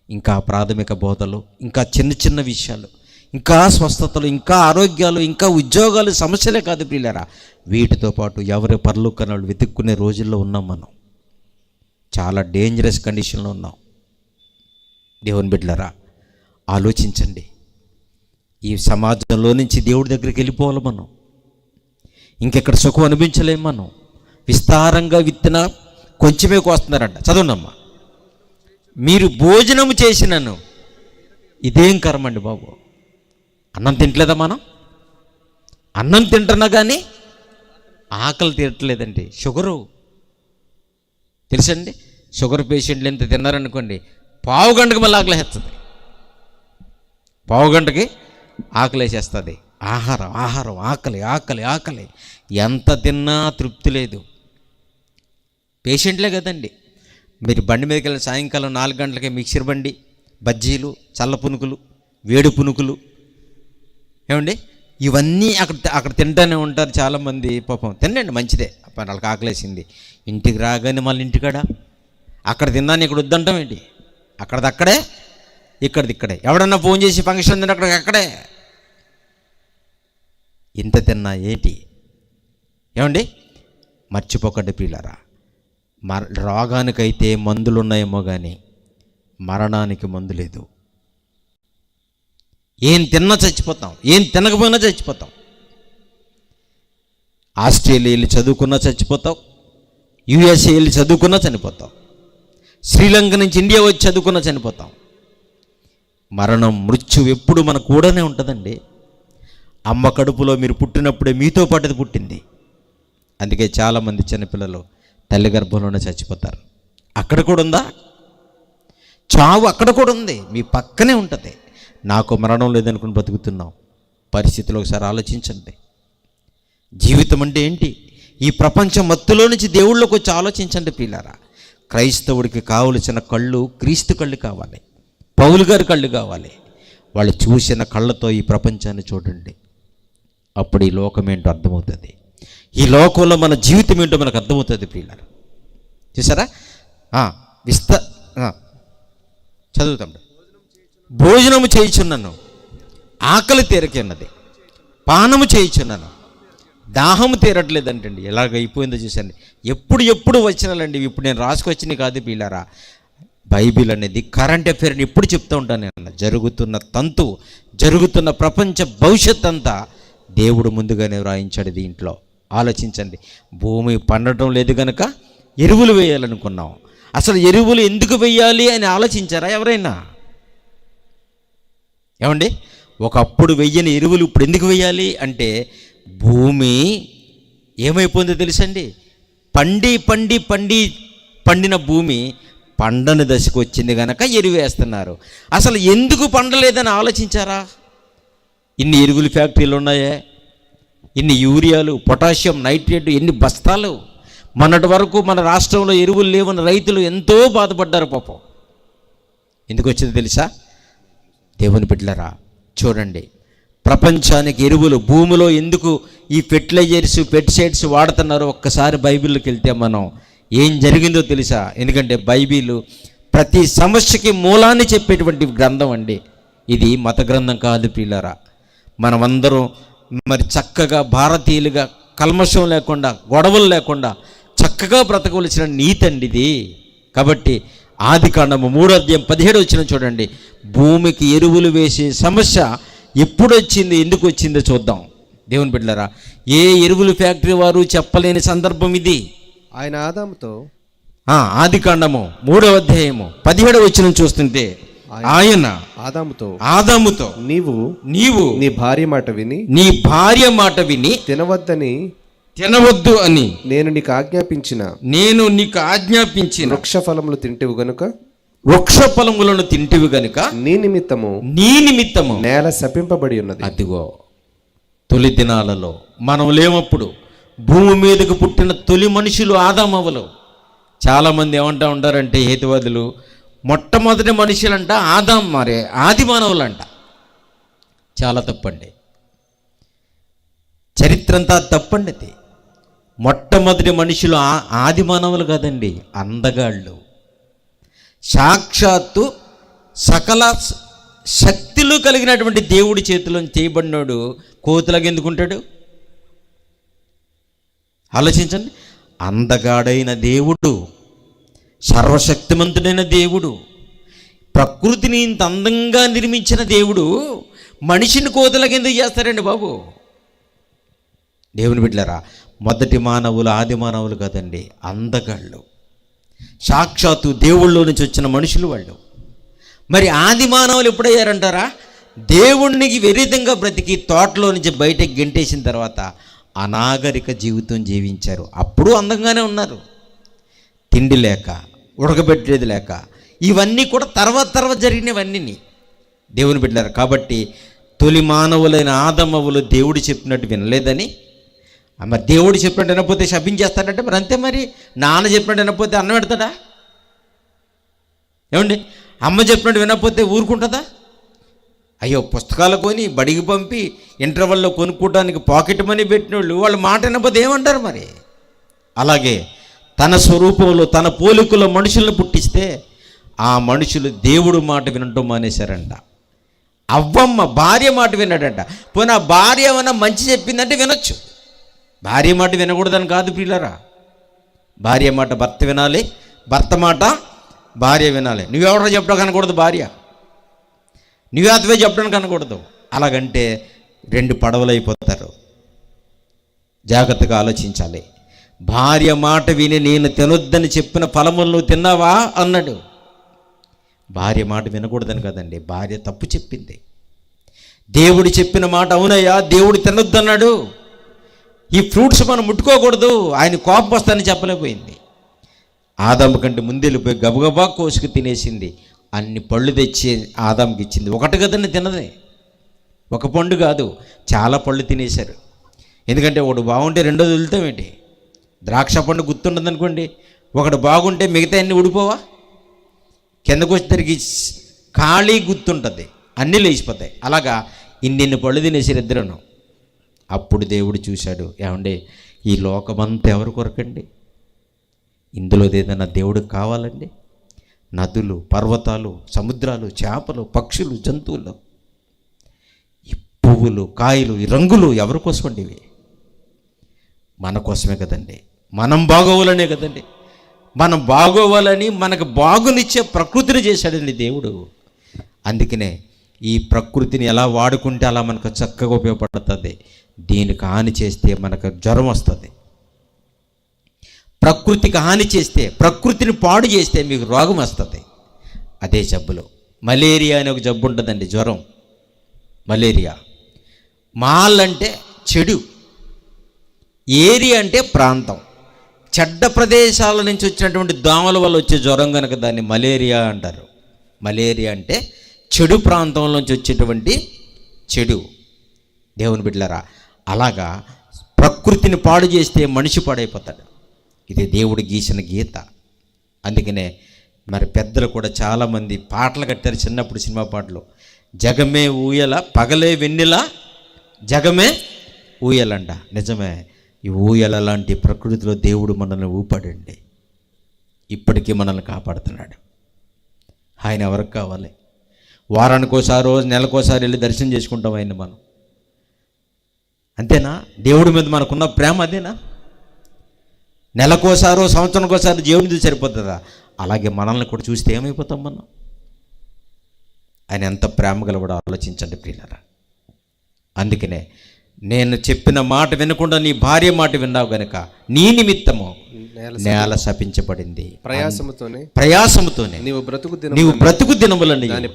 ఇంకా ప్రాథమిక బోధలు, ఇంకా చిన్న చిన్న విషయాలు, ఇంకా స్వస్థతలు, ఇంకా ఆరోగ్యాలు, ఇంకా ఉద్యోగాలు సమస్యలే కాదు పిల్లరా. వీటితో పాటు ఎవరి పరలోకాన్ని వెతుక్కునే రోజుల్లో ఉన్నాం మనం. చాలా డేంజరస్ కండిషన్లో ఉన్నాం. దేవుని బిడ్డలారా ఆలోచించండి. ఈ సమాజంలో నుంచి దేవుడి దగ్గరికి వెళ్ళిపోవాలి మనం. ఇంకెక్కడ సుఖం అనిపించలేము మనం. విస్తారంగా విత్తన కొంచెమే కోస్తున్నారంట. చదవండమ్మా. మీరు భోజనం చేసినను ఇదేం కర్మండి బాబు. అన్నం తింటలేదా మనం? అన్నం తింటున్నా కానీ ఆకలి తీరట్లేదండి. షుగరు తెలుసండి, షుగర్ పేషెంట్లు ఎంత తిన్నారనుకోండి, పావు గంటకి మళ్ళీ ఆకలి వేస్తుంది. పావు గంటకి ఆకలి వేసేస్తుంది. ఆహారం ఆహారం, ఆకలి ఆకలి ఆకలి. ఎంత తిన్నా తృప్తి లేదు. పేషెంట్లే కదండి. మీరు బండి మీదకి వెళ్ళిన సాయంకాలం 4 గంటలకి మిక్సర్ బండి, బజ్జీలు, చల్ల పునుకులు, వేడి పునుకులు, ఏమండి ఇవన్నీ అక్కడ తింటానే ఉంటారు చాలామంది. పాపం తినండి, మంచిదే, వాళ్ళకి ఆకలేసింది. ఇంటికి రాగానే మళ్ళీ ఇంటికాడ అక్కడ తిన్నాను ఇక్కడ వద్దంటాం ఏంటి? అక్కడదక్కడే ఇక్కడిది ఇక్కడే. ఎవడన్నా ఫోన్ చేసి ఫంక్షన్ తిన్న అక్కడే. ఇంత తిన్నా ఏంటి? ఏమండి మర్చిపోకండి ప్రియులారా, రోగానికైతే మందులు ఉన్నాయేమో కానీ మరణానికి మందు లేదు. ఏం తిన్నా చచ్చిపోతాం, ఏం తినకపోయినా చచ్చిపోతాం. ఆస్ట్రేలియా వెళ్ళి చదువుకున్నా చచ్చిపోతాం, యుఎస్ఏ వెళ్ళి చదువుకున్నా చనిపోతాం, శ్రీలంక నుంచి ఇండియా వచ్చి చదువుకున్నా చనిపోతాం. మరణం, మృత్యు ఎప్పుడు మన కూడానే ఉంటుందండి. అమ్మ కడుపులో మీరు పుట్టినప్పుడే మీతో పాటు అది పుట్టింది. అందుకే చాలామంది చిన్నపిల్లలు తల్లి గర్భంలోనే చచ్చిపోతారు. అక్కడ కూడా ఉందా చావు? అక్కడ కూడా ఉంది, మీ పక్కనే ఉంటుంది. నాకు మరణం లేదనుకుని బతుకుతున్నాం. పరిస్థితులు ఒకసారి ఆలోచించండి. జీవితం అంటే ఏంటి? ఈ ప్రపంచం మత్తులో నుంచి దేవుళ్ళకి వచ్చి ఆలోచించండి పిల్లారా. క్రైస్తవుడికి కావలసిన కళ్ళు క్రీస్తు కళ్ళు కావాలి, పౌలు గారి కళ్ళు కావాలి. వాళ్ళు చూసిన కళ్ళతో ఈ ప్రపంచాన్ని చూడండి. అప్పుడు ఈ లోకం ఏంటో అర్థమవుతుంది. ఈ లోకంలో మన జీవితం ఏంటో మనకు అర్థమవుతుంది పిల్లారా. చూసారా? చదువుతాం. భోజనము చేయుచున్నాను, ఆకలి తీరకున్నది, పానము చేయుచున్నాను, దాహము తీరట్లేదంటండి. ఎలాగైపోయిందో చూసండి. ఎప్పుడు వచ్చినాలండి. ఇప్పుడు నేను రాసుకొచ్చినవి కాదు పిల్లారా. బైబిల్ అనేది కరెంట్ అఫైర్ని ఎప్పుడు చెప్తూ ఉంటాను నేను. జరుగుతున్న తంతు, జరుగుతున్న ప్రపంచ భవిష్యత్ అంతా దేవుడు ముందుగానే వ్రాయించాడు దీంట్లో. ఆలోచించండి. భూమి పండటం లేదు కనుక ఎరువులు వేయాలనుకున్నాం. అసలు ఎరువులు ఎందుకు వేయాలి అని ఆలోచించారా ఎవరైనా? ఏమండి, ఒకప్పుడు వెయ్యని ఎరువులు ఇప్పుడు ఎందుకు వేయాలి అంటే, భూమి ఏమైపోయిందో తెలుసండి. పండిన భూమి పండని దశకు వచ్చింది కనుక ఎరువు వేస్తున్నారు. అసలు ఎందుకు పండలేదని ఆలోచించారా? ఇన్ని ఎరువులు ఫ్యాక్టరీలు ఉన్నాయే, ఇన్ని యూరియాలు, పొటాషియం, నైట్రేట్, ఎన్ని బస్తాలు. మొన్నటి వరకు మన రాష్ట్రంలో ఎరువులు లేవని రైతులు ఎంతో బాధపడ్డారు పాపం. ఎందుకు వచ్చిందో తెలుసా? దేవుని బిడ్డలారా చూడండి, ప్రపంచానికి ఎరువులు, భూమిలో ఎందుకు ఈ ఫెర్టిలైజర్స్, పెస్టిసైడ్స్ వాడుతున్నారో ఒక్కసారి బైబిల్లోకి వెళ్తే మనం ఏం జరిగిందో తెలుసా? ఎందుకంటే బైబిల్ ప్రతి సమస్యకి మూలాన్ని చెప్పేటువంటి గ్రంథం అండి. ఇది మత గ్రంథం కాదు ప్రియులారా. మనమందరం మరి చక్కగా భారతీయులుగా కల్మషం లేకుండా, గొడవలు లేకుండా చక్కగా బ్రతకవలసిన నీతి అండి ఇది. కాబట్టి ఆదికాండము 3:17 చూడండి. భూమికి ఎరువులు వేసే సమస్య ఎప్పుడు వచ్చింది, ఎందుకు వచ్చిందో చూద్దాం. దేవుని బిడ్డలారా, ఏ ఎరువులు ఫ్యాక్టరీ వారు చెప్పలేని సందర్భం ఇది. ఆయన ఆదాముతో, ఆదికాండము 3:17 చూస్తుంటే, ఆయన ఆదాముతో నీవు నీ భార్య మాట విని తినవద్దు అని నేను నీకు ఆజ్ఞాపించిన వృక్ష ఫలములు తింటివి గనుక నీ నిమిత్తము నేల శపింపబడి ఉన్నది. అదిగో తొలి దినాలలో మనం లేనప్పుడు భూమి మీదకు పుట్టిన తొలి మనుషులు ఆదామవ్వలు. చాలామంది ఏమంటా ఉంటారంటే హేతువాదులు, మొట్టమొదటి మనుషులంట ఆదాం, మరే ఆది మానవులంట. చాలా తప్పండి. చరిత్ర అంతా తప్పండి. అది మొట్టమొదటి మనుషులు ఆది మానవులు కాదండి, అందగాళ్ళు. సాక్షాత్తు సకల శక్తులు కలిగినటువంటి దేవుడి చేతిలో చేయబడినోడు కోతులాగా ఎందుకుంటాడు? ఆలోచించండి. అందగాడైన దేవుడు, సర్వశక్తిమంతుడైన దేవుడు, ప్రకృతిని ఇంత అందంగా నిర్మించిన దేవుడు మనిషిని కోతులాగా ఎందుకు చేస్తారండి బాబు? దేవుని బిడ్డలారా, మొదటి మానవులు ఆది మానవులు కాదండి, అందగాళ్ళు. సాక్షాత్తు దేవుళ్ళలో నుంచి వచ్చిన మనుషులు వాళ్ళు. మరి ఆది మానవులు ఎప్పుడయ్యారంటారా? దేవుణ్ణికి విరుద్ధంగా బ్రతికి తోటలో నుంచి బయటకు గెంటేసిన తర్వాత అనాగరిక జీవితం జీవించారు. అప్పుడు అందంగానే ఉన్నారు. తిండి లేక, ఉడకబెట్టేది లేక, ఇవన్నీ కూడా తర్వాత జరిగినవన్నీ దేవుని బిడ్డలారు. కాబట్టి తొలి మానవులైన ఆదమవులు దేవుడు చెప్పినట్టు వినలేదని, మరి దేవుడు చెప్పినట్టు వినకపోతే శపించేస్తాడంటే మరి అంతే. మరి నాన్న చెప్పినట్టు వినకపోతే అన్నం పెడతాడా? ఏమండి, అమ్మ చెప్పినట్టు వినకపోతే ఊరుకుంటుందా? అయ్యో, పుస్తకాలు కొని బడికి పంపి ఇంటర్వెల్లో కొనుక్కోవడానికి పాకెట్ మనీ పెట్టిన వాళ్ళ మాట వినకపోతే ఏమంటారు మరి? అలాగే తన స్వరూపంలో తన పోలికలో మనుషులను పుట్టిస్తే ఆ మనుషులు దేవుడు మాట వినటం మానేశారంట. అవ్వమ్మ భార్య మాట విన్నాడంట. పోనీ ఆ భార్య ఏమన్నా మంచి చెప్పిందంటే వినొచ్చు. భార్య మాట వినకూడదని కాదు ప్రియులారా. భార్య మాట భర్త వినాలి, భర్త మాట భార్య వినాలి. నువ్వెవరో చెప్పడం కనకూడదు, భార్య నువ్వేతవే చెప్పడానికి అనకూడదు. అలాగంటే 2 పడవలు అయిపోతారు. జాగ్రత్తగా ఆలోచించాలి. భార్య మాట విని నేను తినొద్దని చెప్పిన ఫలములు నువ్వు తిన్నావా అన్నాడు. భార్య మాట వినకూడదని కదండి, భార్య తప్పు చెప్పింది. దేవుడు చెప్పిన మాట అవునయ్యా, దేవుడు తినొద్దన్నాడు, ఈ ఫ్రూట్స్ మనం ముట్టుకోకూడదు, ఆయన కోపం వస్తానని చెప్పలేకపోయింది. ఆదాము కంటే ముందు వెళ్ళిపోయి గబగబా కోసుకు తినేసింది. అన్ని పళ్ళు తెచ్చి ఆదాముకి ఇచ్చింది. ఒకటి కదండి తినదే, ఒక పండు కాదు, చాలా పళ్ళు తినేశారు. ఎందుకంటే ఒకటి బాగుంటే రెండోది వదులుతామేంటి? ద్రాక్ష పండు గుర్తుండదు అనుకోండి, ఒకటి బాగుంటే మిగతా అన్నీ ఊడిపోవా? కిందకు వచ్చేసరికి ఖాళీ గుర్తుంటుంది, అన్నీ లేచిపోతాయి. అలాగా ఇన్ని పళ్ళు తినేసారు ఇద్దరును. అప్పుడు దేవుడు చూశాడు, ఏమండి ఈ లోకమంతా ఎవరి కొరకండి? ఇందులో ఏదైనా దేవుడికి కావాలండి? నదులు, పర్వతాలు, సముద్రాలు, చేపలు, పక్షులు, జంతువులు, ఈ పువ్వులు, కాయలు, ఈ రంగులు ఎవరి కోసమండి? ఇవి మన కోసమే కదండి. మనం బాగోవాలనే కదండి. మనం బాగోవాలని మనకు బాగునిచ్చే ప్రకృతిని చేశాడండి దేవుడు. అందుకనే ఈ ప్రకృతిని ఎలా వాడుకుంటే అలా మనకు చక్కగా ఉపయోగపడుతుంది. దీనికి హాని చేస్తే మనకు జ్వరం వస్తుంది. ప్రకృతికి హాని చేస్తే, ప్రకృతిని పాడు చేస్తే మీకు రోగం వస్తుంది. అదే జబ్బులు. మలేరియా అనే ఒక జబ్బు ఉంటుందండి, జ్వరం, మలేరియా. మాల్ అంటే చెడు, ఏరియా అంటే ప్రాంతం. చెడ్డ ప్రదేశాల నుంచి వచ్చినటువంటి దోమల వల్ల వచ్చే జ్వరం కనుక దాన్ని మలేరియా అంటారు. మలేరియా అంటే చెడు ప్రాంతం నుంచి వచ్చేటువంటి చెడు. దేవుని బిడ్డలారా, అలాగా ప్రకృతిని పాడు చేస్తే మనిషి పాడైపోతాడు. ఇది దేవుడు గీసిన గీత. అందుకనే మరి పెద్దలు కూడా చాలామంది పాటలు కట్టారు చిన్నప్పుడు, సినిమా పాటలు. జగమే ఊయల, పగలే వెన్నెల, జగమే ఊయలంట. నిజమే, ఈ ఊయల లాంటి ప్రకృతిలో దేవుడు మనల్ని ఊపాడండి. ఇప్పటికీ మనల్ని కాపాడుతున్నాడు. ఆయన ఎవరికి కావాలి? వారానికోసారి, రోజు నెలకోసారి వెళ్ళి దర్శనం చేసుకుంటాం ఆయన మనం. అంతేనా? దేవుడి మీద మనకున్న ప్రేమ అదేనా? నెలకోసారో సంవత్సరానికోసారి దేవుని చూసి సరిపోతుందా? అలాగే మనల్ని కూడా చూస్తే ఏమైపోతాం మనం? ఆయన ఎంత ప్రేమ గలవాడో ఆలోచించండి ప్రియులారా. అందుకనే నేను చెప్పిన మాట వినకుండా నీ భార్య మాట విన్నావు గనుక నీ నిమిత్తము నేల శపించబడింది. ప్రయాసముతోనే నీవు బ్రతుకు దినములని దాని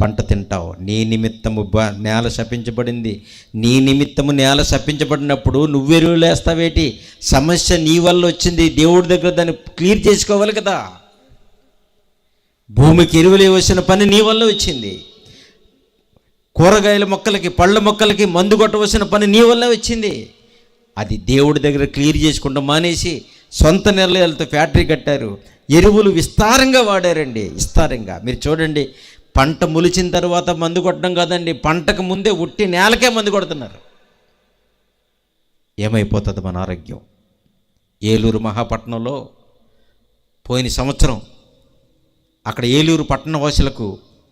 పంట తింటావు. నీ నిమిత్తము నేల శపించబడింది. నీ నిమిత్తము నేల శపించబడినప్పుడు నువ్వెరువు లేస్తావేటి? సమస్య నీ వల్ల వచ్చింది, దేవుడి దగ్గర దాన్ని క్లియర్ చేసుకోవాలి కదా. భూమికి ఎరువులు వేసిన పని నీ వల్ల వచ్చింది. కూరగాయల మొక్కలకి, పళ్ళ మొక్కలకి మందు కొట్టవలసిన పని నీ వల్ల వచ్చింది. అది దేవుడి దగ్గర క్లియర్ చేసుకుంటూ మానేసి సొంత నిర్ణయాలతో ఫ్యాక్టరీ కట్టారు. ఎరువులు విస్తారంగా వాడారండి, విస్తారంగా. మీరు చూడండి, పంట ములిచిన తర్వాత మందు కొట్టడం కాదండి, పంటకు ముందే ఉట్టి నేలకే మందు కొడుతున్నారు. ఏమైపోతుంది మన ఆరోగ్యం? ఏలూరు మహాపట్నంలో పోయిన సంవత్సరం అక్కడ ఏలూరు పట్టణ వాసులకు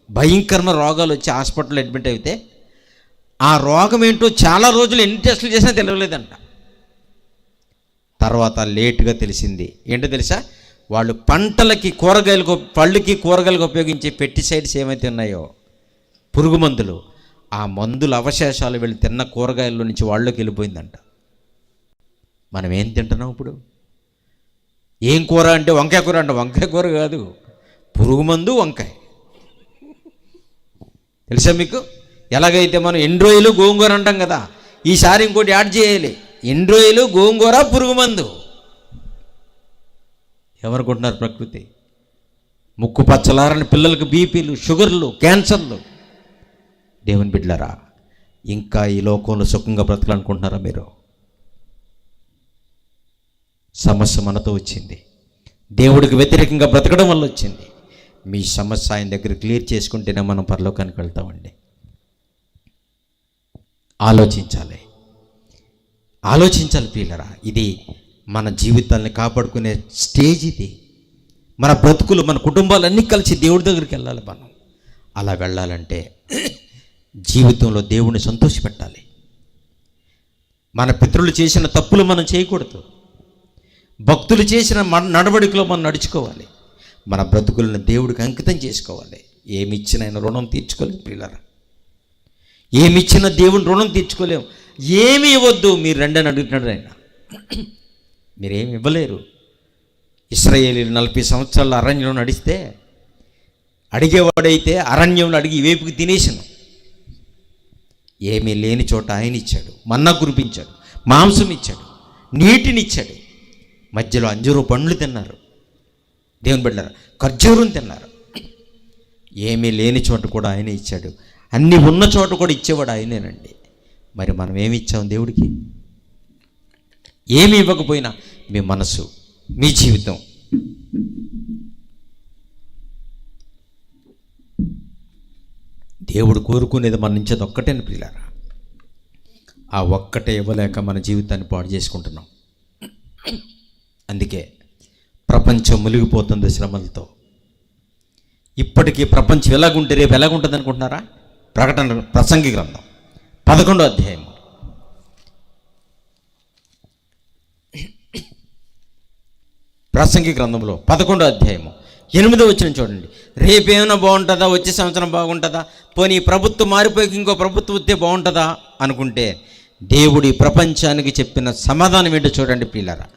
భయంకరమైన రోగాలు వచ్చి హాస్పిటల్లో అడ్మిట్ అయితే ఆ రోగం ఏంటో చాలా రోజులు ఎన్ని టెస్టులు చేసినా తెలియలేదంట. తర్వాత లేటుగా తెలిసింది. ఏంటో తెలుసా? వాళ్ళు పంటలకి, కూరగాయలకు, పళ్ళకి, కూరగాయలకు ఉపయోగించే పెస్టిసైడ్స్ ఏమైతే ఉన్నాయో, పురుగు మందులు, ఆ మందుల అవశేషాలు వీళ్ళు తిన్న కూరగాయల నుంచి వాళ్ళకి వెళ్ళిపోయిందంట. మనం ఏం తింటున్నాం ఇప్పుడు? ఏం కూర అంటే వంకాయ కూర అంట. వంకాయ కూర కాదు, పురుగు మందు వంకాయ. తెలుసా మీకు? ఎలాగైతే మనం ఎండ్రోయిలు, గోంగూర అంటాం కదా, ఈసారి ఇంకోటి యాడ్ చేయాలి. ఎండ్రోయిలు, గోంగూర, పురుగు మందు. ఎవరుకుంటున్నారు ప్రకృతి? ముక్కు పచ్చలారని పిల్లలకు బీపీలు, షుగర్లు, క్యాన్సర్లు. దేవుని బిడ్డలారా, ఇంకా ఈ లోకంలో సుఖంగా బ్రతకాలనుకుంటున్నారా మీరు? సమస్య మనతో వచ్చింది, దేవుడికి వ్యతిరేకంగా బ్రతకడం వల్ల వచ్చింది. మీ సమస్య ఆయన దగ్గర క్లియర్ చేసుకుంటేనే మనం పరలోకానికి వెళ్తామండి. ఆలోచించాలి, ఆలోచించాలి ప్రియులారా. ఇది మన జీవితాన్ని కాపాడుకునే స్టేజ్. ఇది మన బ్రతుకులు, మన కుటుంబాలన్నీ కలిసి దేవుడి దగ్గరికి వెళ్ళాలి. మనం అలా వెళ్ళాలంటే జీవితంలో దేవుణ్ణి సంతోషపెట్టాలి. మన పితరులు చేసిన తప్పులు మనం చేయకూడదు. భక్తులు చేసిన నడవడికలో మనం నడుచుకోవాలి. మన బ్రతుకులను దేవుడికి అంకితం చేసుకోవాలి. ఏమిచ్చిన ఆయన రుణం తీర్చుకోలేము ప్రియులారా. ఏమిచ్చినా దేవుని రుణం తీర్చుకోలేము. ఏమి ఇవ్వద్దు, మీరు రండి అని అడుగుతున్నాడు ఆయన. మీరేమి ఇవ్వలేరు. ఇశ్రాయేలీయులు 40 సంవత్సరాల అరణ్యంలో నడిస్తే, అడిగేవాడైతే అరణ్యంలో అడిగి వేపుకి తినేసాను. ఏమీ లేని చోట ఆయన ఇచ్చాడు. మన్నా కురిపించాడు, మాంసం ఇచ్చాడు, నీటినిచ్చాడు. మధ్యలో అంజూరు పండ్లు తిన్నారు. దేవుని బిడ్డలారా, ఖర్జూరం తిన్నారు. ఏమీ లేని చోట కూడా ఆయనే ఇచ్చాడు. అన్నీ ఉన్న చోట కూడా ఇచ్చేవాడు ఆయనేనండి. మరి మనం ఏమి ఇచ్చాం దేవుడికి? ఏమి ఇవ్వకపోయినా మీ మనసు, మీ జీవితం దేవుడు కోరుకునేది మన నుంచి అది ఒక్కటేని ప్రియులారా. ఆ ఒక్కటే ఇవ్వలేక మన జీవితాన్ని పాడు చేసుకుంటున్నాం. అందుకే ప్రపంచం మునిగిపోతుంది శ్రమలతో. ఇప్పటికీ ప్రపంచం ఎలాగుంటే రేపు ఎలాగుంటుంది అనుకుంటున్నారా? ప్రసంగి గ్రంథం 11వ అధ్యాయం ప్రసంగి గ్రంథంలో 11వ అధ్యాయము 8వ వచనం చూడండి. రేపేమైనా బాగుంటుందా, వచ్చే సంవత్సరం బాగుంటుందా, పోనీ ప్రభుత్వం మారిపోయి ఇంకో ప్రభుత్వం వస్తే బాగుంటుందా అనుకుంటే దేవుడి ప్రపంచానికి చెప్పిన సమాధానం ఏంటో చూడండి ప్రియులారా.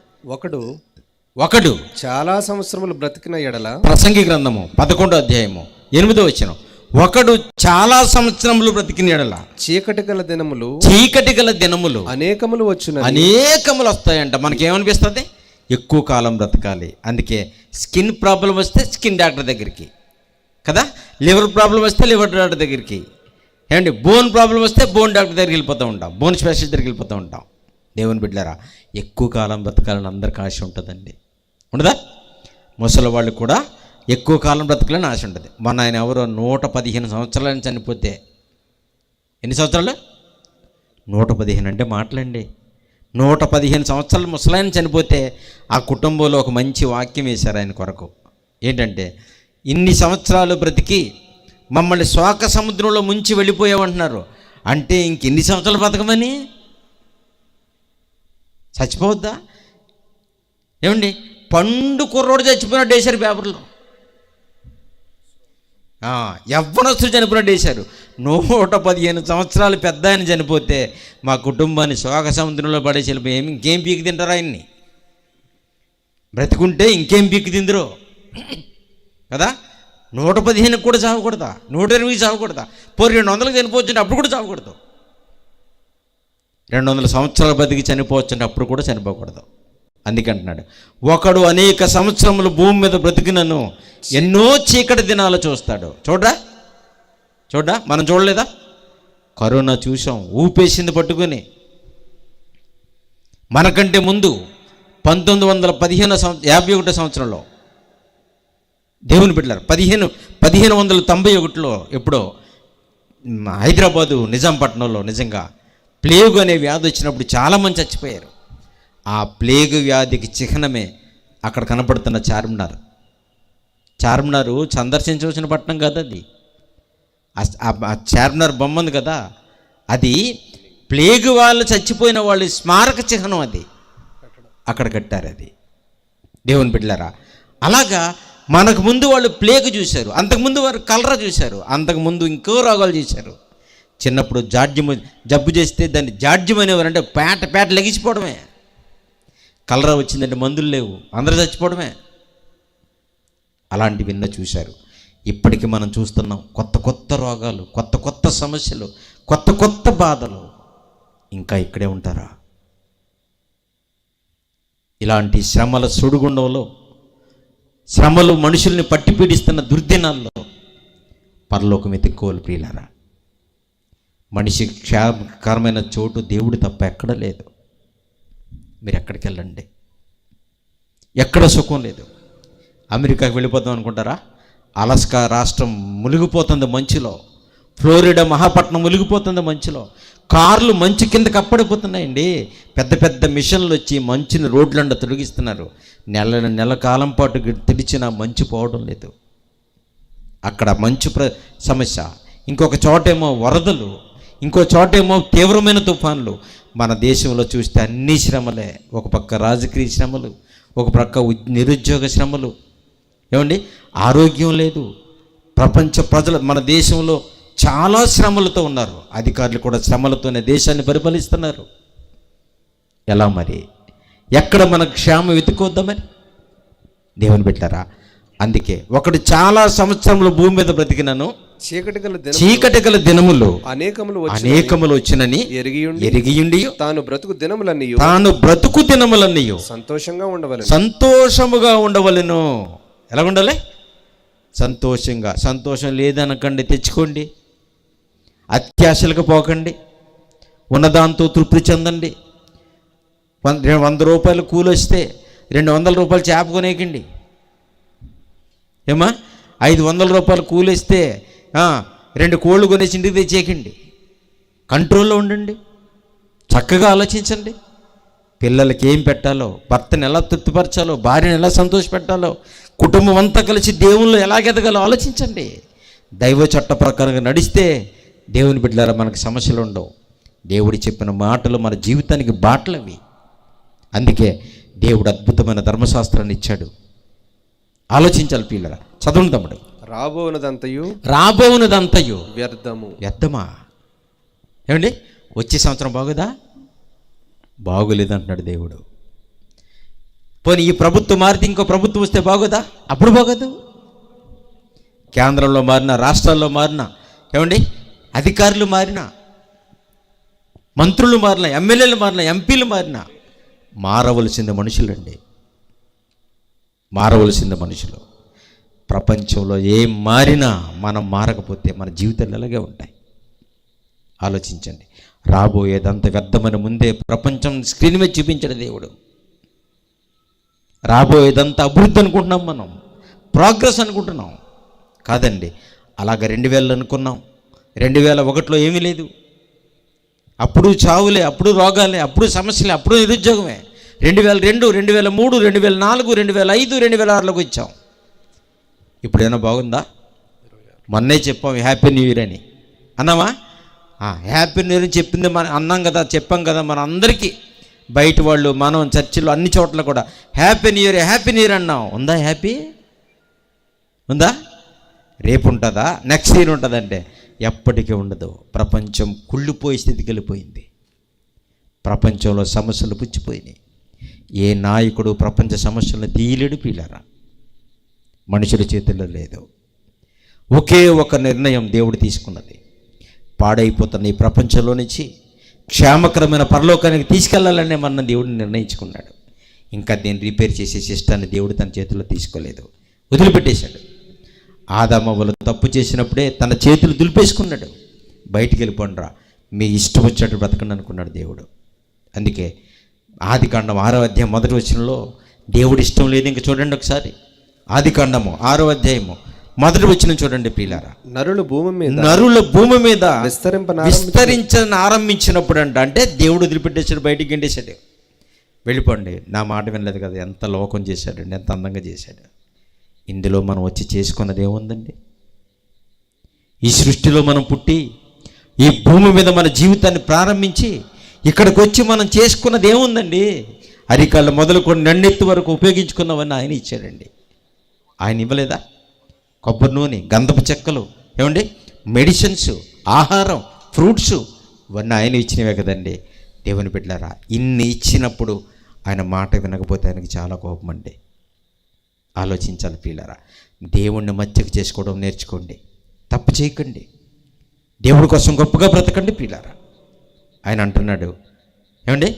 ఒకడు చాలా సంవత్సరములు బ్రతికిన ఎడల, ప్రసంగి గ్రంథము 11వ అధ్యాయము 8వ వచనం, ఒకడు చాలా సంవత్సరములు బ్రతికిన ఎడల చీకటి గల దినములు అనేకములు వస్తాయంట. మనకేమనిపిస్తుంది? ఎక్కువ కాలం బ్రతకాలి. అందుకే స్కిన్ ప్రాబ్లం వస్తే స్కిన్ డాక్టర్ దగ్గరికి కదా, లివర్ ప్రాబ్లం వస్తే లివర్ డాక్టర్ దగ్గరికి, ఏమండి బోన్ ప్రాబ్లం వస్తే బోన్ డాక్టర్ దగ్గరికి వెళ్ళిపోతూ ఉంటాం, బోన్ స్పెషలిస్ట్ దగ్గరికి వెళ్ళిపోతూ ఉంటాం. దేవుని బిడ్డలారా, ఎక్కువ కాలం బ్రతకాలని అందరికీ ఆశ ఉంటుందండి, ఉండదా? ముసలి వాళ్ళు కూడా ఎక్కువ కాలం బ్రతకాలని ఆశ ఉంటుంది. మన ఆయన ఎవరో 115 సంవత్సరాలని చనిపోతే, ఎన్ని సంవత్సరాలు? 115 అంటే మాటలండి. 115 సంవత్సరాలు ముసలాయన చనిపోతే ఆ కుటుంబంలో ఒక మంచి వాక్యం వేశారు ఆయన కొరకు. ఏంటంటే, ఇన్ని సంవత్సరాలు బ్రతికి మమ్మల్ని శోక సముద్రంలో ముంచి వెళ్ళిపోయామంటున్నారు. అంటే ఇంకెన్ని సంవత్సరాలు బ్రతకమని? చచ్చిపోవద్దా? ఏమండి, పండు కుర్రోడు చచ్చిపోయినట్టు వేశారు పేపర్లో. యవ్వనస్తులు చనిపోయినట్టు వేశారు. 115 సంవత్సరాలు పెద్ద ఆయన చనిపోతే మా కుటుంబాన్ని శోక సముద్రంలో పడేసి వెళ్ళిపోయి ఇంకేం పీకి తింటారా ఆయన్ని? బ్రతికుంటే ఇంకేం పీకి తిందరో కదా. 115 కూడా చావకూడదా? 120 చావకూడదా? 200 చనిపోవచ్చు, అప్పుడు కూడా చావకూడదు. 200 సంవత్సరాలు బతికి చనిపోవచ్చు, అప్పుడు కూడా చనిపోకూడదు. అందుకంటున్నాడు, ఒకడు అనేక సంవత్సరములు భూమి మీద బ్రతికినను ఎన్నో చీకటి దినాలు చూస్తాడు. చూడ్డా మనం చూడలేదా? కరోనా చూసాం, ఊపేసింది పట్టుకొని. మనకంటే ముందు 1951 సంవత్సరంలో దేవుని బిడ్డలారు 1591లో ఎప్పుడో హైదరాబాదు నిజాంపట్నంలో నిజంగా ప్లేగు అనే వ్యాధి వచ్చినప్పుడు చాలామంది చచ్చిపోయారు. ఆ ప్లేగు వ్యాధికి చిహ్నమే అక్కడ కనపడుతున్న చార్మినారు సందర్శించవలసిన పట్టణం కదా అది. ఆ చార్మినార్ బొమ్మ ఉంది కదా, అది ప్లేగు వాళ్ళు చచ్చిపోయిన వాళ్ళు స్మారక చిహ్నం. అది అక్కడ కట్టారు. అది దేవుని బిడ్డలారా, అలాగా మనకు ముందు వాళ్ళు ప్లేగు చూశారు, అంతకుముందు వారు కలరా చూశారు, అంతకుముందు ఇంకో రోగాలు చూశారు. చిన్నప్పుడు జబ్బు చేస్తే దాన్ని జాడ్యం అనేవారంటే పేట లెగిసిపోవడమే. కలరా వచ్చిందంటే మందులు లేవు, అందరూ చచ్చిపోవడమే. అలాంటివి విన్న చూశారు. ఇప్పటికీ మనం చూస్తున్నాం కొత్త రోగాలు, కొత్త సమస్యలు, కొత్త బాధలు. ఇంకా ఇక్కడే ఉంటారా? ఇలాంటి శ్రమల సుడిగుండంలో, శ్రమలు మనుషుల్ని పట్టి పీడిస్తున్న దుర్దినాల్లో పరలోకం ఎత్తుక్కోవాలి ప్రియులారా. మనిషి క్షేమకరమైన చోటు దేవుడు తప్ప ఎక్కడ లేదు. మీరు ఎక్కడికి వెళ్ళండి, ఎక్కడ సుఖం లేదు. అమెరికాకి వెళ్ళిపోతాం అనుకుంటారా? అలస్కా రాష్ట్రం మునిగిపోతుంది మంచులో, ఫ్లోరిడా మహాపట్నం మునిగిపోతుంది మంచులో, కార్లు మంచు కింద కప్పడిపోతున్నాయండి. పెద్ద మిషన్లు వచ్చి మంచుని రోడ్లండ తొలగిస్తున్నారు. నెల కాలం పాటు తెరిచిన మంచు పోవడం లేదు. అక్కడ మంచు సమస్య, ఇంకొక చోటేమో వరదలు, ఇంకో చోటేమో తీవ్రమైన తుఫాన్లు. మన దేశంలో చూస్తే అన్ని శ్రమలే. ఒక పక్క రాజకీయ శ్రమలు, ఒక పక్క నిరుద్యోగ శ్రమలు, ఏమండి ఆరోగ్యం లేదు. ప్రపంచ ప్రజలు మన దేశంలో చాలా శ్రమలతో ఉన్నారు. అధికారులు కూడా శ్రమలతోనే దేశాన్ని పరిపాలిస్తున్నారు. ఎలా మరి? ఎక్కడ మనకు క్షేమం వెతుక్కోద్దా మరి? దేవుని బిడ్డలారా, అందుకే ఒకడు చాలా సంవత్సరములు భూమి మీద బ్రతికినను చీకటి గల దినములు అనేకములు వచ్చినని ఎరిగియుండి తాను బ్రతుకు దినములన్నీ సంతోషముగా ఉండవలెను. ఎలా ఉండాలి? సంతోషంగా. సంతోషం లేదనకండి, తెచ్చుకోండి. అత్యాశలకు పోకండి. ఉన్నదాంతో తృప్తి చెందండి. 100 రూపాయలు కూలి వస్తే 200 రూపాయలు చేప కొనేకండి. ఏమా 500 రూపాయలు కూలి వస్తే 2 కోళ్ళు కొనేసి ఇంటికి తెచ్చేయకండి. కంట్రోల్లో ఉండండి. చక్కగా ఆలోచించండి. పిల్లలకి ఏం పెట్టాలో, భర్తను ఎలా తృప్తిపరచాలో, భార్యను ఎలా సంతోషపెట్టాలో, కుటుంబం అంతా కలిసి దేవుళ్ళు ఎలాగెదగాలో ఆలోచించండి. దైవ చట్ట ప్రకారంగా నడిస్తే దేవుని బిడ్డలారా మనకు సమస్యలు ఉండవు. దేవుడు చెప్పిన మాటలు మన జీవితానికి బాటలవి. అందుకే దేవుడు అద్భుతమైన ధర్మశాస్త్రాన్ని ఇచ్చాడు. ఆలోచించాలి పిల్లరా. చదవండి తమ్ముడు. రాబోవునదంతయు వ్యర్థమా? ఏమండి, వచ్చే సంవత్సరం బాగుదా? బాగోలేదంటున్నాడు దేవుడు. పోనీ ఈ ప్రభుత్వం మారితే ఇంకో ప్రభుత్వం వస్తే బాగోదా? అప్పుడు బాగోదు. కేంద్రంలో మారినా, రాష్ట్రాల్లో మారినా, ఏమండి అధికారులు మారినా, మంత్రులు మారినా, ఎమ్మెల్యేలు మారినా, ఎంపీలు మారినా, మారవలసింది మనుషులండి. మారవలసింది మనుషులు. ప్రపంచంలో ఏం మారినా మనం మారకపోతే మన జీవితాలు ఎలాగే ఉంటాయి. ఆలోచించండి. రాబోయేదంత వ్యర్థమైన ముందే ప్రపంచం స్క్రీన్ మీద చూపించాడు దేవుడు. రాబోయేదంతా అభివృద్ధి అనుకుంటున్నాం, మనం ప్రోగ్రెస్ అనుకుంటున్నాం. కాదండి, అలాగ 2000 అనుకున్నాం. 2001లో ఏమీ లేదు. అప్పుడు చావులే, అప్పుడు రోగాలే, అప్పుడు సమస్యలే, అప్పుడు నిరుద్యోగమే. 2002, 2003, 2004, 2005, 2006లోకి వచ్చాం. ఇప్పుడు ఏమైనా బాగుందా? మొన్నే చెప్పాం హ్యాపీ న్యూ ఇయర్ అని. అన్నామా? హ్యాపీ న్యూ ఇయర్ అని చెప్పింది మనం అన్నాం కదా, చెప్పాం కదా. మన అందరికీ బయట వాళ్ళు, మనం చర్చిలో, అన్ని చోట్ల కూడా happy new year, happy new year అన్నాం. ఉందా హ్యాపీ? ఉందా? రేపు ఉంటుందా? నెక్స్ట్ ఇయర్ ఉంటుందంటే ఎప్పటికీ ఉండదు. ప్రపంచం కుళ్ళిపోయే స్థితికి వెళ్ళిపోయింది. ప్రపంచంలో సమస్యలు పుచ్చిపోయినాయి. ఏ నాయకుడు ప్రపంచ సమస్యలను తీయలేడు పిల్లరా. మనుషుల చేతుల్లో లేదు. ఒకే ఒక నిర్ణయం దేవుడు తీసుకున్నది. పాడైపోతున్న ఈ ప్రపంచంలో నుంచి క్షేమకరమైన పరలోకానికి తీసుకెళ్లాలనే మన దేవుడిని నిర్ణయించుకున్నాడు. ఇంకా దీన్ని రిపేర్ చేసే సిస్టాన్ని దేవుడు తన చేతుల్లో తీసుకోలేదు, వదిలిపెట్టేశాడు. ఆదామవ్వలు తప్పు చేసినప్పుడే తన చేతులు దులిపేసుకున్నాడు. బయటికి వెళ్ళిపోండిరా, మీ ఇష్టం వచ్చినట్టు బ్రతకండి అనుకున్నాడు దేవుడు. అందుకే ఆదికాండం 6వ అధ్యాయం 1వ వచనంలో దేవుడు ఇష్టం లేదు. ఇంక చూడండి ఒకసారి. ఆదికాండము 6వ అధ్యాయము 1వ వచనం చూడండి ప్రియులారా. నరుల భూమి మీద విస్తరించని ఆరంభించినప్పుడు అంటే దేవుడు వదిలిపెట్టేశాడు, బయటికి గెంటేశాడు. వెళ్ళిపోండి, నా మాట వినలేదు కదా. ఎంత లోకం చేశాడండి, ఎంత అందంగా చేశాడు. ఇందులో మనం వచ్చి చేసుకున్నది ఏముందండి? ఈ సృష్టిలో మనం పుట్టి ఈ భూమి మీద మన జీవితాన్ని ప్రారంభించి ఇక్కడికి వచ్చి మనం చేసుకున్నది ఏముందండి? అరికాళ్ళు మొదలుకొని నన్నెత్తి వరకు ఉపయోగించుకున్నవన్నీ ఆయన ఇచ్చాడండి. ఆయన ఇవ్వలేదా? కొబ్బరి నూనె, గంధపు చెక్కలు, ఏమండి మెడిసిన్స్, ఆహారం, ఫ్రూట్స్, ఇవన్నీ ఆయన ఇచ్చినవే కదండి. దేవుని బిడ్డలారా, ఇన్ని ఇచ్చినప్పుడు ఆయన మాట వినకపోతే ఆయనకి చాలా కోపం అండి. ఆలోచించాలి పిల్లరా. దేవుణ్ణి మచ్చిక చేసుకోవడం నేర్చుకోండి, తప్పు చేయకండి, దేవుడి కోసం గొప్పగా బ్రతకండి పిల్లరా. ఆయన అంటున్నాడు, ఏమండి